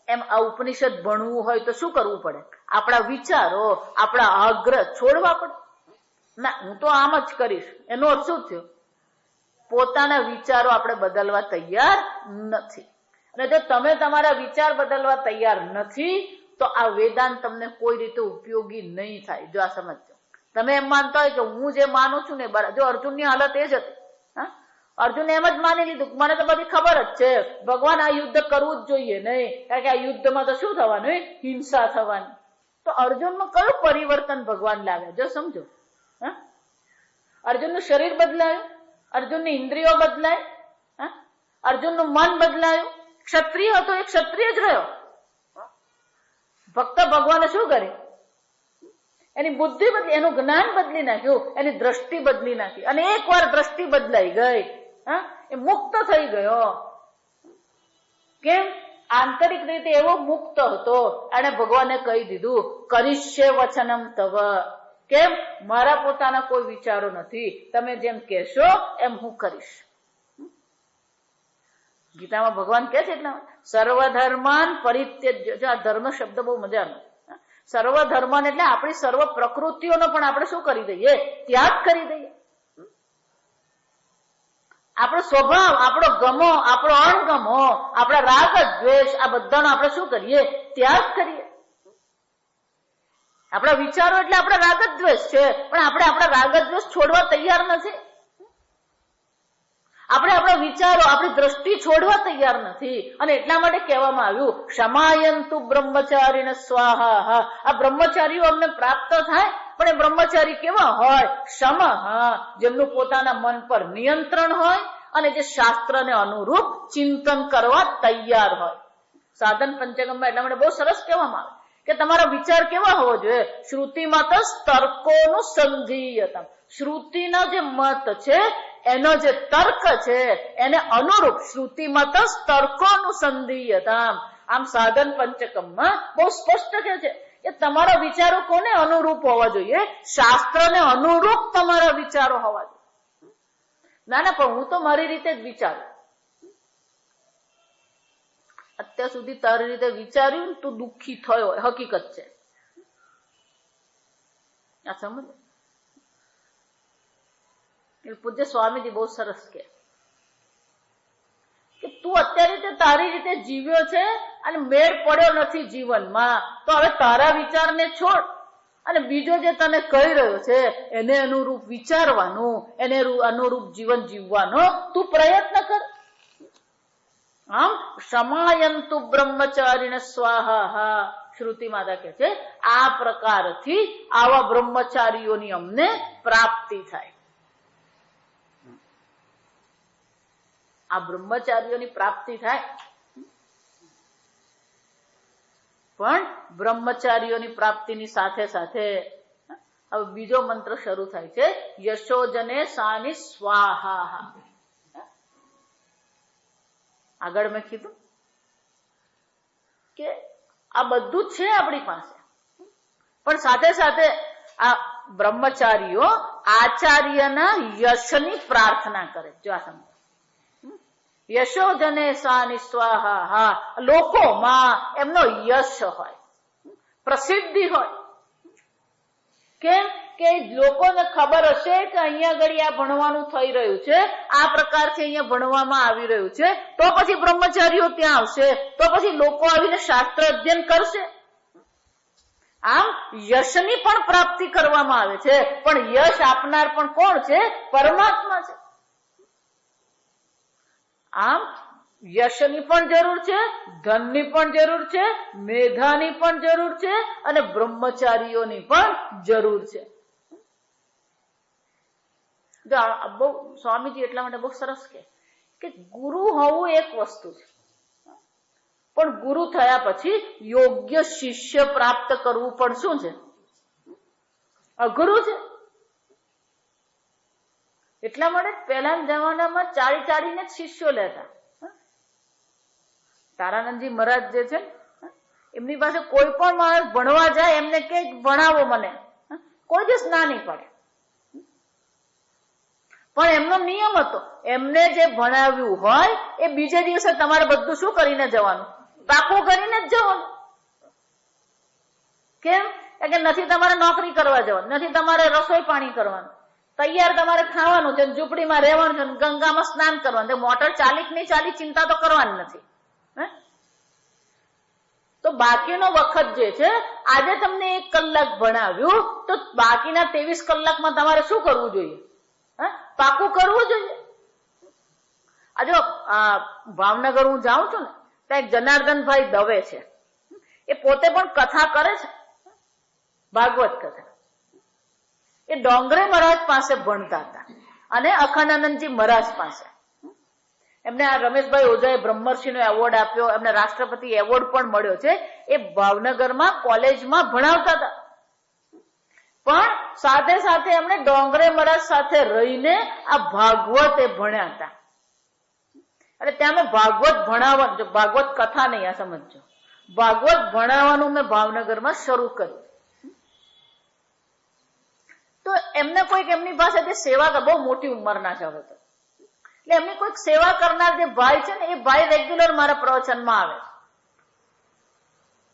એમ આ ઉપનિષદ ભણવું હોય તો શું કરવું પડે? આપણા વિચારો, આપણા આગ્રહ છોડવા પડે. ના, હું તો આમ જ કરીશ, એનો અર્થ શું થયો? પોતાના વિચારો આપણે બદલવા તૈયાર નથી. અને જો તમે તમારા વિચાર બદલવા તૈયાર નથી, તો આ વેદાંત તમને કોઈ રીતે ઉપયોગી નહીં થાય. જો આ સમજો, તમે એમ માનતા હોય કે હું જે માનું છું ને બરાબર. જો અર્જુનની હાલત એ જ હતી. અર્જુને એમ જ માની લીધું, મને તો બધી ખબર જ છે, ભગવાન આ યુદ્ધ કરવું જ જોઈએ નહીં, કારણ કે આ યુદ્ધમાં તો શું થવાનું? હિંસા થવાની. તો અર્જુનમાં કયું પરિવર્તન ભગવાન લાવે? જો સમજો, અર્જુનનું શરીર બદલાયું, અર્જુનની ઇન્દ્રિયો બદલાય, અર્જુનનું મન બદલાયું. ક્ષત્રિય હતો એ ક્ષત્રિય જ રહ્યો. ભક્ત ભગવાને શું કરે? એની બુદ્ધિ બદલી, એનું જ્ઞાન બદલી નાખ્યું, એની દ્રષ્ટિ બદલી નાખી. અને એકવાર દ્રષ્ટિ બદલાઈ ગઈ, એ મુક્ત થઈ ગયો. કેમ? આંતરિક રીતે એવો મુક્ત હતો, એને ભગવાને કહી દીધું, કરીશ્ય વચનમ તવ. કેમ? મારા પોતાના કોઈ વિચારો નથી, તમે જેમ કહેશો એમ હું કરીશ. ગીતામાં ભગવાન કહે છે એટલા સર્વધર્માન પરિત્યજ્ય. જો આ ધર્મ શબ્દ બહુ મજાનો. સર્વધર્માન એટલે આપણી સર્વ પ્રકૃતિઓનો પણ આપણે શું કરી દઈએ? ત્યાગ કરી દઈએ. આપણો સ્વભાવ, આપણો ગમો, આપણો અણગમો, આપણા રાગ દ્વેષ, આ બધાનો આપણે શું કરીએ? ત્યાગ કરીએ. આપણા વિચારો એટલે આપણા રાગ દ્વેષ છે, પણ આપણે આપણા રાગ દ્વેષ છોડવા તૈયાર નથી. આપણે આપણા વિચારો, આપણી દ્રષ્ટિ છોડવા તૈયાર નથી. અને એટલા માટે કહેવામાં આવ્યું, ક્ષમાયંતુ બ્રહ્મચારીને સ્વાહા. આ બ્રહ્મચારીઓ અમને પ્રાપ્ત થાય, પણ એ બ્રહ્મચારી કેવા હોય? ક્ષમ, જેમનું પોતાના મન પર નિયંત્રણ હોય અને જે શાસ્ત્રને અનુરૂપ ચિંતન કરવા તૈયાર હોય. સાધન પંચકમાં એટલા માટે બહુ સરસ કહેવામાં આવે કે તમારા વિચાર કેવા હોવો જોઈએ? શ્રુતિમાં તો તર્કોનું સંધિયતમ. શ્રુતિનો જે મત છે, એનો જે તર્ક છે, એને અનુરૂપ શ્રુતિમાં તો તર્કોનું સંધિયતમ. આમ સાધન પંચકમમાં બહુ સ્પષ્ટ કહે છે કે તમારા વિચારો કોને અનુરૂપ હોવા જોઈએ? શાસ્ત્રને અનુરૂપ તમારા વિચારો હોવા જોઈએ. ના, પણ હું તો મારી રીતે જ વિચારું. અત્યાર સુધી તારી રીતે વિચાર્યું, તું દુઃખી થયો, હકીકત છે. આ સમજ? પૂજ્ય સ્વામીજી બહુ સરસ કે તું અત્યારે તારી રીતે જીવ્યો છે, અને મેળ પડ્યો નથી જીવનમાં, તો હવે તારા વિચારને છોડ અને બીજો જે તને કહી રહ્યો છે એને અનુરૂપ વિચારવાનું, એને અનુરૂપ જીવન જીવવાનો તું પ્રયત્ન કર. આમ શમાયંતુ બ્રહ્મચારીને સ્વાહા. શ્રુતિ માતા કે છે આ પ્રકારથી આવા બ્રહ્મચારીઓની અમને પ્રાપ્તિ થાય. આ બ્રહ્મચારીઓની પ્રાપ્તિ થાય. પણ બ્રહ્મચારીઓની પ્રાપ્તિની સાથે સાથે હવે બીજો મંત્ર શરૂ થાય છે, યશોજને સાની સ્વાહા. આગળ મેં કીધું કે આ બધું જ છે આપણી પાસે, પણ સાથે સાથે આ બ્રહ્મચારીઓ આચાર્યના યશની પ્રાર્થના કરે. જો આ સમજો, યશોજને સાની સ્વાહા. હા, લોકોમાં એમનો યશ હોય, પ્રસિદ્ધિ હોય. કેમ કે લોકોને ખબર હશે કે અહીંયા આગળ આ ભણવાનું થઈ રહ્યું છે, આ પ્રકારથી અહીંયા ભણવામાં આવી રહ્યું છે, તો પછી બ્રહ્મચારીઓ ત્યાં આવશે, તો પછી લોકો આવીને શાસ્ત્ર અધ્યયન કરશે. આમ યશની પણ પ્રાપ્તિ કરવામાં આવે છે, પણ યશ આપનાર પણ કોણ છે? પરમાત્મા છે. આમ યશની પણ જરૂર છે, ધનની પણ જરૂર છે, મેધાની પણ જરૂર છે, અને બ્રહ્મચારીઓની પણ જરૂર છે. બહુ સ્વામીજી એટલા માટે બહુ સરસ કે ગુરુ હોવું એક વસ્તુ છે, પણ ગુરુ થયા પછી યોગ્ય શિષ્ય પ્રાપ્ત કરવું પણ શું છે? અઘરું છે. એટલા માટે પહેલાના જમાનામાં ચાળીને જ શિષ્યો લેતા. તારાનંદજી મહારાજ જે છે એમની પાસે કોઈ પણ માણસ ભણવા જાય એમને કે ભણાવો મને, કોઈ દિવસ ના નહીં પડે. પણ એમનો નિયમ હતો, એમને જે ભણાવ્યું હોય એ બીજે દિવસે તમારે બધું શું કરીને જવાનું? પાકું કરીને જ જવાનું. કેમ કે નથી તમારે નોકરી કરવા જવાનું, નથી તમારે રસોઈ પાણી કરવાનું, તૈયાર તમારે ખાવાનું છે, ઝૂંપડીમાં રહેવાનું છે, ગંગામાં સ્નાન કરવાનું. મોટર ચાલી કે નહીં ચાલી ચિંતા તો કરવાની નથી. તો બાકીનો વખત જે છે, આજે તમને 1 કલાક ભણાવ્યું તો બાકીના 23 કલાકમાં તમારે શું કરવું જોઈએ? પાકું કરવું જોઈએ. આજે ભાવનગર હું જાઉં છું ને, ત્યાં એક જનાર્દનભાઈ દવે છે, એ પોતે પણ કથા કરે છે, ભાગવત કથા. એ ડોંગરે મહારાજ પાસે ભણતા હતા અને અખંડાનંદજી મહારાજ પાસે. એમને આ રમેશભાઈ ઓઝાએ બ્રહ્મર્ષિનો એવોર્ડ આપ્યો, એમને રાષ્ટ્રપતિ એવોર્ડ પણ મળ્યો છે. એ ભાવનગરમાં કોલેજમાં ભણાવતા હતા, પણ સાથે સાથે એમણે ડોંગરે મહારાજ સાથે રહીને આ ભાગવત એ ભણ્યા હતા. એટલે ત્યાં મેં ભાગવત ભણાવવાનું, ભાગવત કથા નહીં, આ સમજો, ભાગવત ભણાવવાનું મેં ભાવનગરમાં શરૂ કર્યું. તો એમને કોઈક એમની પાસે જે સેવા, બહુ મોટી ઉંમરના છે હવે તો, એટલે એમની કોઈક સેવા કરનાર જે ભાઈ છે ને, એ ભાઈ રેગ્યુલર મારા પ્રવચનમાં આવે.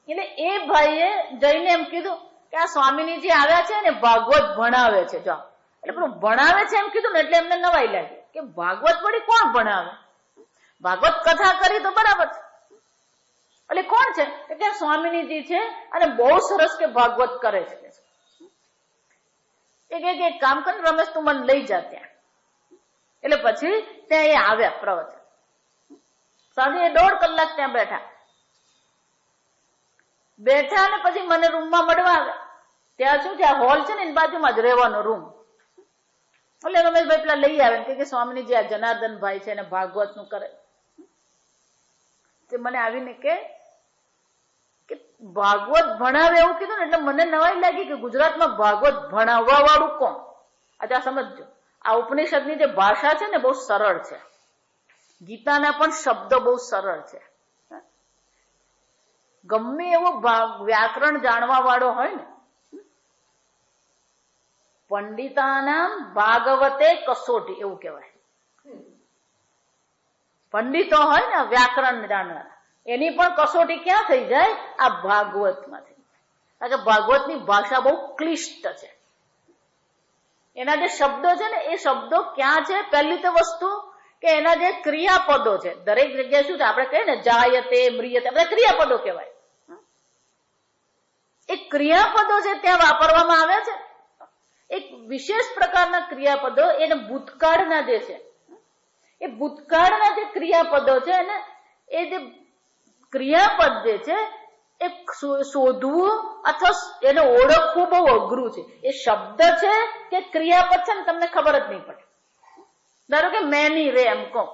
એટલે એ ભાઈએ જઈને એમ કીધું કે આ સ્વામીજી આવ્યા છે ને ભાગવત ભણાવે છે. જો એટલે પેલું ભણાવે છે એમ કીધું ને એટલે એમને નવાઈ લાગી કે ભાગવત વળી કોણ ભણાવે? ભાગવત કથા કરી તો બરાબર છે, એટલે કોણ છે? કે સ્વામીજી છે અને બહુ સરસ કે ભાગવત કરે છે. એક કામ કર રમેશ, તું મને લઈ જા ત્યાં. એટલે પછી ત્યાં એ આવ્યા પ્રવચન. સાંજે 1.5 કલાક ત્યાં બેઠા ને પછી મને રૂમમાં મળવા આવ્યા. ત્યાં શું છે, આ હોલ છે ને એની બાજુમાં જ રહેવાનો રૂમ. એટલે રમેશભાઈ પેલા લઈ આવે કે સ્વામીજી આ જનાર્દનભાઈ છે ને ભાગવત નું કરે. તે મને આવીને કે ભાગવત ભણાવે એવું કીધું ને એટલે મને નવાઈ લાગી કે ગુજરાતમાં ભાગવત ભણાવવા વાળું કોણ? આજે સમજો, આ ઉપનિષદની જે ભાષા છે ને બહુ સરળ છે, ગીતાના પણ શબ્દો બહુ સરળ છે. ગમે એવો વ્યાકરણ જાણવા વાળો હોય ને, પંડિતાનામ ભાગવતે કસોટી એવું કહેવાય. પંડિતો હોય ને વ્યાકરણ જાણનાર, એની પણ કસોટી ક્યાં થઈ જાય? આ ભાગવતમાં થઈ જાય. કારણ કે ભાગવતની ભાષા બહુ ક્લિષ્ટ છે. એના જે શબ્દો છે ને એ શબ્દો ક્યાં છે? પહેલી તો વસ્તુ કે એના જે ક્રિયાપદો છે, દરેક જગ્યાએ શું છે, આપણે કહીએ ને જાયતે મ્રિયતે, આપણે ક્રિયાપદો કહેવાય. એ ક્રિયાપદો છે ત્યાં વાપરવામાં આવે છે. એક વિશેષ પ્રકારના ક્રિયાપદો એને ભૂતકાળના જે છે, એ ભૂતકાળના જે ક્રિયાપદો છે ને, એ જે ક્રિયાપદ જે છે એ શોધવું અથવા એને ઓળખવું બહુ અઘરું છે. એ શબ્દ છે કે ક્રિયાપદ છે ને તમને ખબર જ નહીં પડે. ધારો કે મેની રે એમ કહો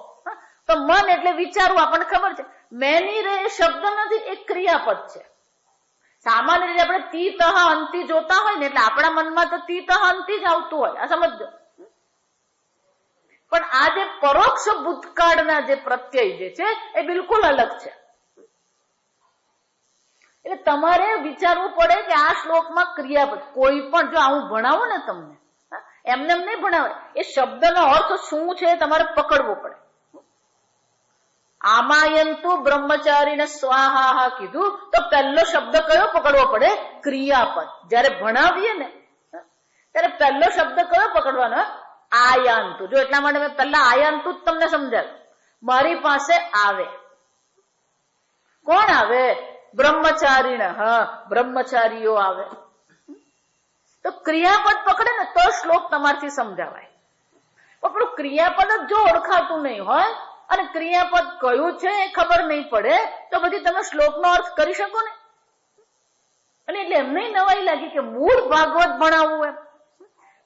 તો મન એટલે વિચારવું, આપણને ખબર છે. મેની રે એ શબ્દ નથી, એ ક્રિયાપદ છે. સામાન્ય રીતે આપણે તીતઃ અંતિ જોતા હોય ને એટલે આપણા મનમાં તો તીતઃ અંતિ જ આવતું હોય, આ સમજો. પણ આ જે પરોક્ષ ભૂતકાળના જે પ્રત્યય જે છે એ બિલકુલ અલગ છે. એટલે તમારે વિચારવું પડે કે આ શ્લોકમાં ક્રિયાપદ, કોઈ પણ જો આવું ભણાવું ને તમને, એમને એમ નહીં ભણાવે, એ શબ્દનો અર્થ શું છે તમારે પકડવો પડે. આમાયંતુ બ્રહ્મચારીને સ્વાહા કીધું તો પહેલો શબ્દ કયો પકડવો પડે? ક્રિયાપદ. જયારે ભણાવીએ ને ત્યારે પહેલો શબ્દ કયો પકડવાનો? આયાંતુ. જો એટલા માટે મેં પહેલા આયાંતુ જ તમને સમજાવ્યું. મારી પાસે આવે, કોણ આવે? બ્રહ્મચારીને. હા, બ્રહ્મચારીઓ આવે. તો ક્રિયાપદ પકડે ને તો શ્લોક તમારથી સમજાવાય. પણ ક્રિયાપદ જ જો ઓળખાતું નહીં હોય અને ક્રિયાપદ કયું છે એ ખબર નહીં પડે તો પછી તમે શ્લોકનો અર્થ કરી શકો ને. અને એટલે એમને નવાઈ લાગી કે મૂળ ભાગવત ભણાવવું એમ.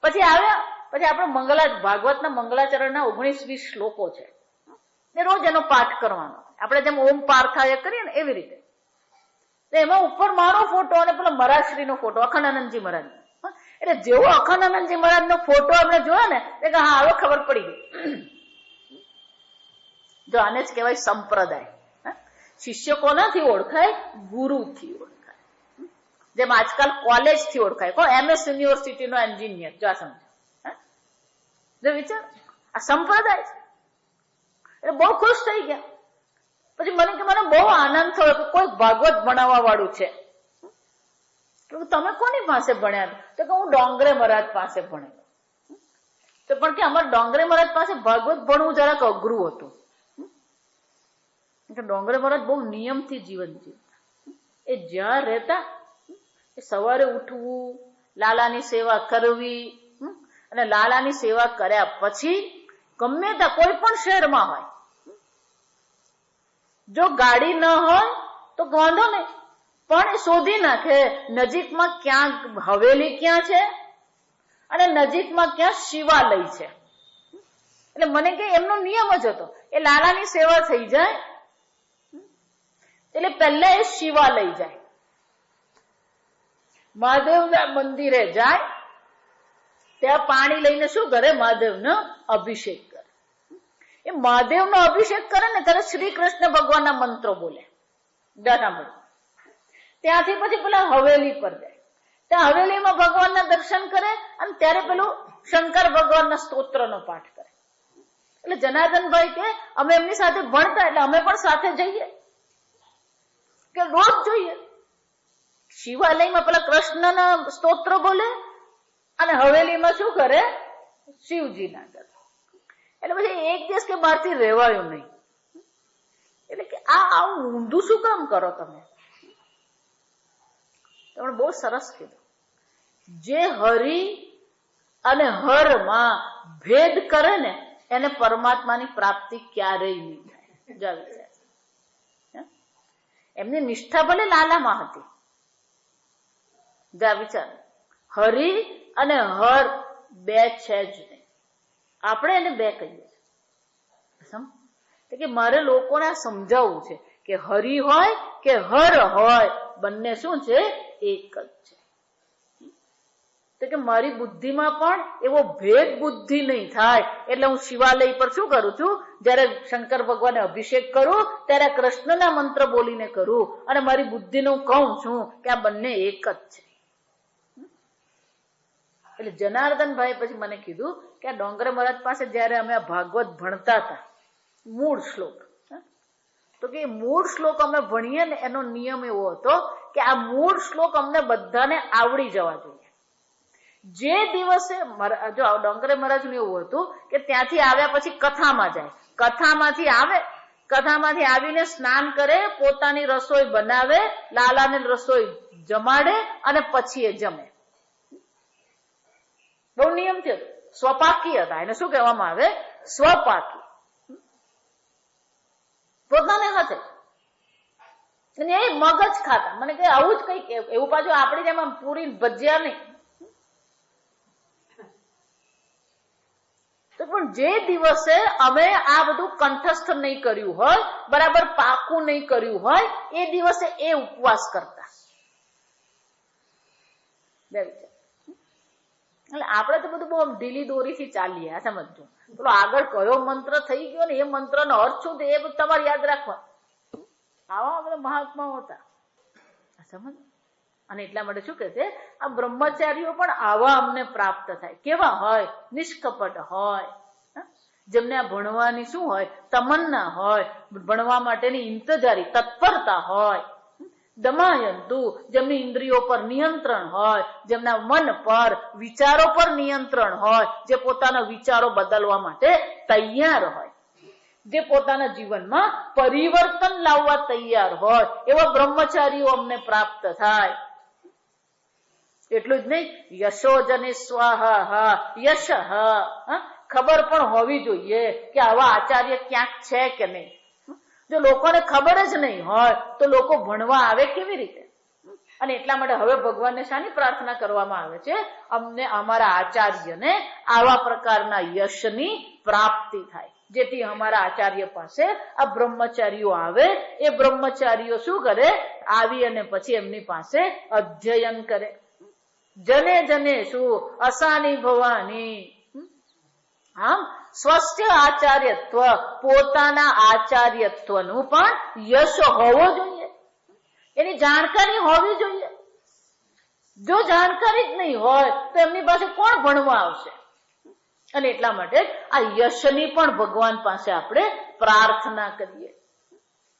પછી આવ્યા, પછી આપણે ભાગવતના મંગલાચરણના 19-20 શ્લોકો છે ને રોજ એનો પાઠ કરવાનો. આપણે જેમ ઓમ પાર્થાય કરીએ ને એવી રીતે. એમાં ઉપર મારો ફોટો અને પેલો મહારાજશ્રીનો ફોટો, અખંડાનંદજી મહારાજ. એટલે જેવો અખંડાનંદજી મહારાજનો ફોટો આપણે જોયો ને કે હા હવે ખબર પડી ગઈ. જો આને જ કહેવાય સંપ્રદાય. શિષ્ય કોનાથી ઓળખાય? ગુરુથી ઓળખાય. જેમ આજકાલ કોલેજ થી ઓળખાય. કોણ? MS યુનિવર્સિટીનો એન્જિનિયર. જો આ સમજો, જો વિચાર, આ સંપ્રદાય છે. એટલે બહુ ખુશ થઈ ગયા. પછી મને બહુ આનંદ થયો કે કોઈ ભાગવત ભણાવવા વાળું છે. તમે કોની પાસે ભણ્યા? તો કે હું ડોંગરે મહારાજ પાસે ભણેલો. તો પણ કે અમારે ડોંગરે મહારાજ પાસે ભાગવત ભણવું જરાક અઘરું હતું. ડોંગરે મહારાજ બહુ નિયમથી જીવન જીવતા. એ જ્યાં રહેતા એ સવારે ઉઠવું, લાલાની સેવા કરવી, અને લાલાની સેવા કર્યા પછી ગમે ત્યાં કોઈ પણ શહેરમાં હોય, જો ગાડી ન હોય તો વાંધો નહીં, પણ એ શોધી નાખે નજીકમાં ક્યાં હવેલી ક્યાં છે અને નજીકમાં ક્યાં શિવાલય છે. એટલે મને કે એમનો નિયમ જ હતો, એ લાલાની સેવા થઈ જાય એટલે પહેલા એ શિવાલય જાય, મહાદેવના મંદિરે જાય, ત્યાં પાણી લઈને શું કરે? મહાદેવનો અભિષેક કરે. એ મહાદેવનો અભિષેક કરે ને ત્યારે શ્રી કૃષ્ણ ભગવાનના મંત્રો બોલે. ત્યાંથી પછી પેલા હવેલી પર જાય, ત્યાં હવેલીમાં ભગવાનના દર્શન કરે અને ત્યારે પેલું શંકર ભગવાનના સ્તોત્રનો પાઠ કરે. એટલે જનાર્દનભાઈ કે અમે એમની સાથે ભણતા એટલે અમે પણ સાથે જઈએ કે રોજ જોઈએ. શિવાલયમાં પેલા કૃષ્ણના સ્તોત્ર બોલે અને હવેલીમાં શું કરે? શિવજીના કરે. એટલે પછી એક દિવસ કે બહારથી રહેવાયું નહીં. એટલે કે આવું ઊંધું શું કામ કરો તમે? તમે બહુ સરસ કીધું. જે હરિ અને હરમાં ભેદ કરે ને એને પરમાત્માની પ્રાપ્તિ ક્યારેય નહીં થાય. એમની નિષ્ઠા ભલે લાલામાં હતી. જા વિચાર, હરિ અને હર બે છે જ નહીં. આપણે એને બે કહીએ છીએ. કે મારે લોકોને સમજાવવું છે કે હરિ હોય કે હર હોય બંને શું છે? એક જ છે. તો કે મારી બુદ્ધિમાં પણ એવો ભેદ બુદ્ધિ નહીં થાય. એટલે હું શિવાલય પર શું કરું છું? જયારે શંકર ભગવાનને અભિષેક કરું ત્યારે કૃષ્ણના મંત્ર બોલીને કરું અને મારી બુદ્ધિને હું કહું છું કે આ બંને એક જ છે. એટલે જનાર્દનભાઈ પછી મને કીધું કે આ ડોંગરે મહારાજ પાસે જયારે અમે ભાગવત ભણતા હતા, મૂળ શ્લોક, તો કે મૂળ શ્લોક અમે ભણીએ ને એનો નિયમ એવો હતો કે આ મૂળ શ્લોક અમને બધાને આવડી જવા જોઈએ. જે દિવસે જો ડોંગરે મહારાજનું એવું હતું કે ત્યાંથી આવ્યા પછી કથામાં જાય, કથામાંથી આવે, કથામાંથી આવીને સ્નાન કરે, પોતાની રસોઈ બનાવે, લાલાને રસોઈ જમાડે અને પછી એ જમે. બહુ નિયમથી હતું, સ્વપાકી હતા. એને શું કહેવામાં આવે? સ્વપાકી. પોતાને હાથે એ મગજ ખાતા. મને કે આવું જ કઈક એવું, પાછું આપડી જેમ પૂરી ભજીયા નહીં. તો પણ જે દિવસે અમે આ બધું કંઠસ્થ નહીં કર્યું હોય, બરાબર પાકું નહીં કર્યું હોય, એ દિવસે એ ઉપવાસ કરતા. એટલે આપણે તો બધું બહુ ઢીલી દોરીથી ચાલીએ. આ સમજો, પેલો આગળ કયો મંત્ર થઈ ગયો ને એ મંત્રનો અર્થ શું એ બધું તમારે યાદ રાખવા. આવા બધા મહાત્માઓ હતા, સમજ. અને એટલા માટે શું કે છે, આ બ્રહ્મચારીઓ પણ આવા અમને પ્રાપ્ત થાય. કેવા હોય? નિષ્કપટ હોય, જેમને આ ભણવાની શું હોય? તમન્ના હોય, ભણવા માટેની ઇંતજારી, તત્પરતા હોય. દમાયંતુ, જેમની ઇન્દ્રિયો પર નિયંત્રણ હોય, જેમના મન પર, વિચારો પર નિયંત્રણ હોય, જે પોતાના વિચારો બદલવા માટે તૈયાર હોય, જે પોતાના જીવનમાં પરિવર્તન લાવવા તૈયાર હોય, એવા બ્રહ્મચારીઓ અમને પ્રાપ્ત થાય. એટલું જ નહીં, યશોજને સ્વાહા, યશ, ખબર પણ હોવી જોઈએ કે આવા આચાર્ય ક્યાંક છે કે નહીં. જો લોકોને ખબર જ નહીં હોય તો લોકો ભણવા આવે કેવી રીતે? અને એટલા માટે હવે ભગવાનને શાની પ્રાર્થના કરવામાં આવે છે? અમને અમારા આચાર્યને આવા પ્રકારના યશની પ્રાપ્તિ થાય, જેથી અમારા આચાર્ય પાસે આ બ્રહ્મચારીઓ આવે. એ બ્રહ્મચારીઓ શું કરે? આવી અને પછી એમની પાસે અધ્યયન કરે. જને જને શું? અસાની ભવાની. આમ સ્વસ્ય આચાર્યત્વ, પોતાના આચાર્યત્વનું પણ યશ હોવો જોઈએ, એની જાણકારી હોવી જોઈએ. જો જાણકારી જ નહીં હોય તો એમની પાસે કોણ ભણવા આવશે? અને એટલા માટે આ યશની પણ ભગવાન પાસે આપણે પ્રાર્થના કરીએ.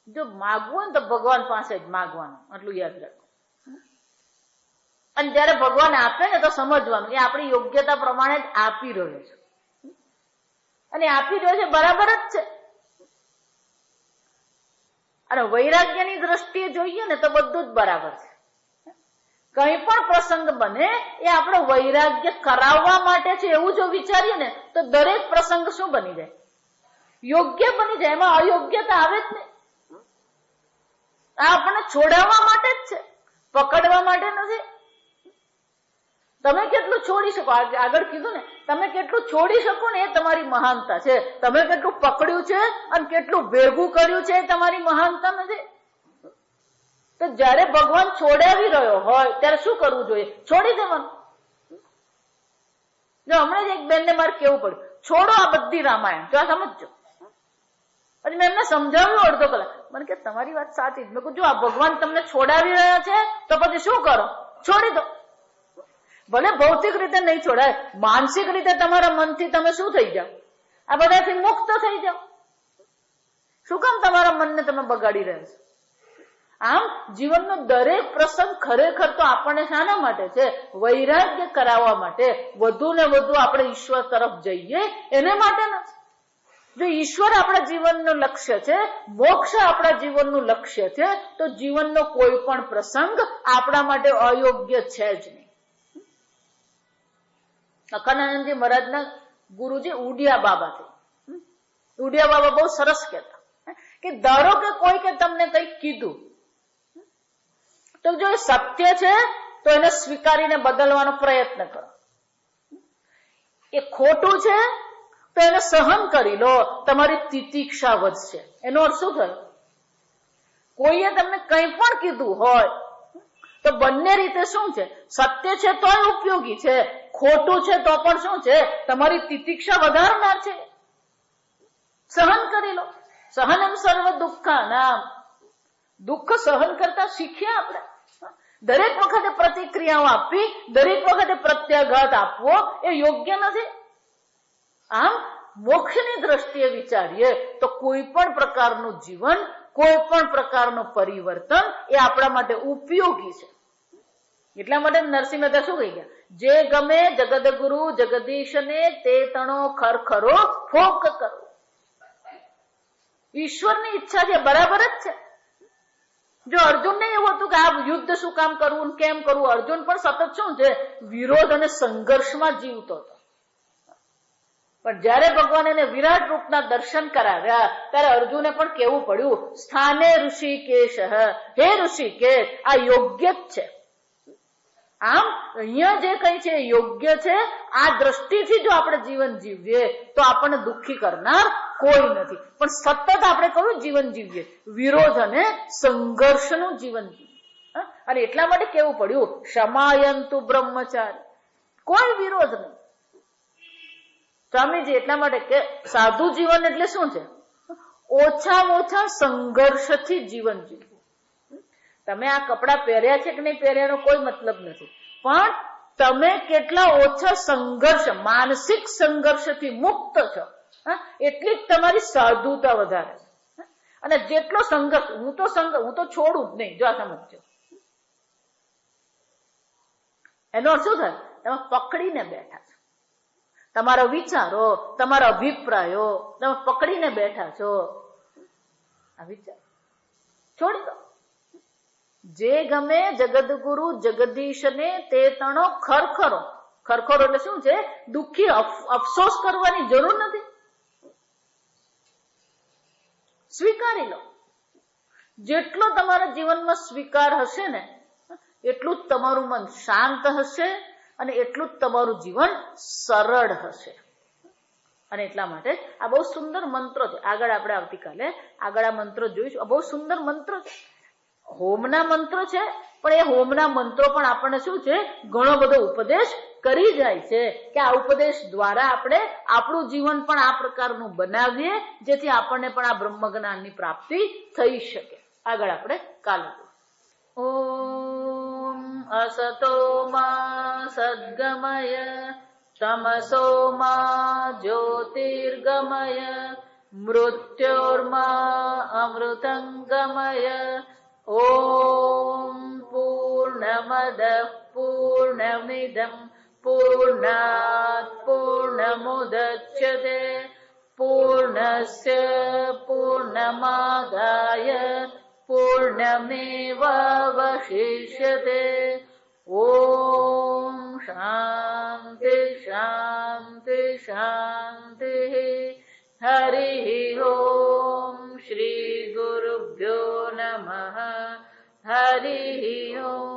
જો માગવું હોય ને તો ભગવાન પાસે જ માગવાનું, આટલું યાદ રાખો. અને જયારે ભગવાન આપે ને તો સમજવાનું એ આપણી યોગ્યતા પ્રમાણે જ આપી રહ્યો છે, અને આપી રહ્યો છે બરાબર જ છે. અને વૈરાગ્યની દ્રષ્ટિએ જોઈએ ને તો બધું જ બરાબર છે. કઈ પણ પ્રસંગ બને એ આપણે વૈરાગ્ય કરાવવા માટે છે એવું જો વિચારીએ ને તો દરેક પ્રસંગ શું બની જાય? યોગ્ય બની જાય. એમાં અયોગ્યતા આવે જ નહીં. આ આપણને છોડાવવા માટે જ છે, પકડવા માટે નથી. તમે કેટલું છોડી શકો, આગળ કીધું ને, તમે કેટલું છોડી શકો ને એ તમારી મહાનતા છે. તમે કેટલું પકડ્યું છે અને કેટલું ભેગું કર્યું છે એ તમારી મહાનતા નથી. તો જયારે ભગવાન છોડાવી રહ્યો હોય ત્યારે શું કરવું જોઈએ? છોડી દેવાનું. જો હમણાં જ એક બેનને મારે કેવું પડ્યું, છોડો આ બધી રામાયણ, જો આ સમજજો. પછી મેં એમને સમજાવ્યું અડધો કલાક. મને કે તમારી વાત સાચી. મેં કહ્યું જો આ ભગવાન તમને છોડાવી રહ્યા છે તો પછી શું કરો? છોડી દો. ભલે ભૌતિક રીતે નહીં છોડાય, માનસિક રીતે તમારા મનથી તમે શું થઈ જાઓ? આ બધાથી મુક્ત થઈ જાઓ. શું કામ તમારા મનને તમે બગાડી રહ્યા છો? આમ જીવનનો દરેક પ્રસંગ ખરેખર તો આપણને શાના માટે છે? વૈરાગ્ય કરાવવા માટે. વધુ ને વધુ આપણે ઈશ્વર તરફ જઈએ એને માટે નથી. જો ઈશ્વર આપણા જીવનનું લક્ષ્ય છે, મોક્ષ આપણા જીવનનું લક્ષ્ય છે, તો જીવનનો કોઈ પણ પ્રસંગ આપણા માટે અયોગ્ય છે જ નહીં. અખંડાનંદજી મહારાજના ગુરુજી ઉડિયા બાબા છે. ઉડિયા બાબા બહુ સરસ કહેતા કે ધારો કે કોઈ કે તમને કંઈક કીધું તો જો એ સત્ય છે તો એને સ્વીકારીને બદલવાનો પ્રયત્ન કરો. એ ખોટું છે તો એને સહન કરી લો, તમારી તિતિક્ષા વધશે. એનો અર્થ શું થયો? કોઈએ તમને કંઈ પણ કીધું હોય તો બંને રીતે શું છે? સત્ય છે તોય ઉપયોગી છે, ખોટું છે તો પણ શું છે? તમારી તિતિક્ષા વધારનાર છે. સહન કરી લો. સહનમ સર્વ દુઃખાનામ. દુઃખ સહન કરતા શીખ્યા આપણે. દરેક વખતે પ્રતિક્રિયાઓ આપવી, દરેક વખતે પ્રત્યાઘાત આપવો એ યોગ્ય નથી. આમ મોક્ષની દ્રષ્ટિએ વિચારીએ તો કોઈ પણ પ્રકારનું જીવન, કોઈ પણ પ્રકારનું પરિવર્તન એ આપણા માટે ઉપયોગી છે. એટલા માટે નરસિંહ મહેતા શું કહી ગયા? જે ગમે જગદગુરુ જગદીશને તે તણો ખરખરો ફોક કરો. ઈશ્વરની ઈચ્છા છે, બરાબર જ છે. જો અર્જુનને એવું હતું કે આ યુદ્ધ શું કામ કરવું, કેમ કરવું, અર્જુન પણ સતત શું છે, વિરોધ અને સંઘર્ષમાં જીવતો હતો. પણ જયારે ભગવાન એને વિરાટ રૂપના દર્શન કરાવ્યા ત્યારે અર્જુને પણ કેવું પડ્યું, સ્થાને ઋષિકેશ, હે ઋષિકેશ, આ યોગ્ય જ છે. આમ અહીંયા જે કઈ છે યોગ્ય છે. આ દ્રષ્ટિથી જો આપણે જીવન જીવીએ તો આપણને દુઃખી કરનાર કોઈ નથી. પણ સતત આપણે કયું જીવન જીવીએ, વિરોધ અને સંઘર્ષનું જીવન જીવીએ. અને એટલા માટે કેવું પડ્યું, ક્ષમાયંતુ બ્રહ્મચારી, કોઈ વિરોધ નહીં. સ્વામીજી એટલા માટે કે સાધુ જીવન એટલે શું છે, ઓછામાં ઓછા સંઘર્ષથી જીવન જીવવું. તમે આ કપડા પહેર્યા છે કે નહીં પહેર્યાનો કોઈ મતલબ નથી, પણ તમે કેટલા ઓછા સંઘર્ષ, માનસિક સંઘર્ષથી મુક્ત છો, એટલી જ તમારી સાધુતા વધારે છે. અને જેટલો સંઘર્ષ, હું તો છોડું જ નહીં, જો આ સમજો. એનો અર્થ શું થાય, તમે પકડીને બેઠા છો. તમારા વિચારો, તમારા અભિપ્રાયો તમે પકડીને બેઠા છો. આ વિચાર છોડી દો. જે ગમે જગદગુરુ જગદીશને તે તણો ખરખરો. ખરખરો એટલે શું છે, દુઃખી, અફસોસ કરવાની જરૂર નથી. સ્વીકારી લો. જેટલો તમારા જીવનમાં સ્વીકાર હશે ને એટલું જ તમારું મન શાંત હશે અને એટલું જ તમારું જીવન સરળ હશે. અને એટલા માટે આ બહુ સુંદર મંત્રો છે. આગળ આપણે આવતીકાલે આગળ આ મંત્રો જોઈશું. આ બહુ સુંદર મંત્રો છે, હોમના મંત્રો છે. પણ એ હોમના મંત્રો પણ આપણને શું છે, ઘણો બધો ઉપદેશ કરી જાય છે કે આ ઉપદેશ દ્વારા આપણે આપણું જીવન પણ આ પ્રકારનું બનાવીએ જેથી આપણને પણ આ બ્રહ્મ જ્ઞાનની પ્રાપ્તિ થઈ શકે. આગળ આપણે કાલે. ઓમ અસતો મા સદ્ગમય તમસો મા જ્યોતિર્ગમય મૃત્યોર્મા અમૃતંગમય. ઓમ પૂર્ણમદ પૂર્ણમિદં પૂર્ણાત પૂર્ણમુદચ્યતે પૂર્ણસ્ય પૂર્ણમાદાય પૂર્ણમેવાવશિષ્યતે. ઓમ શાંતિ શાંતિ શાંતિ. હરિ ઓમ શ્રી ગુરુભ્યો નમઃ. હરિ ઓમ.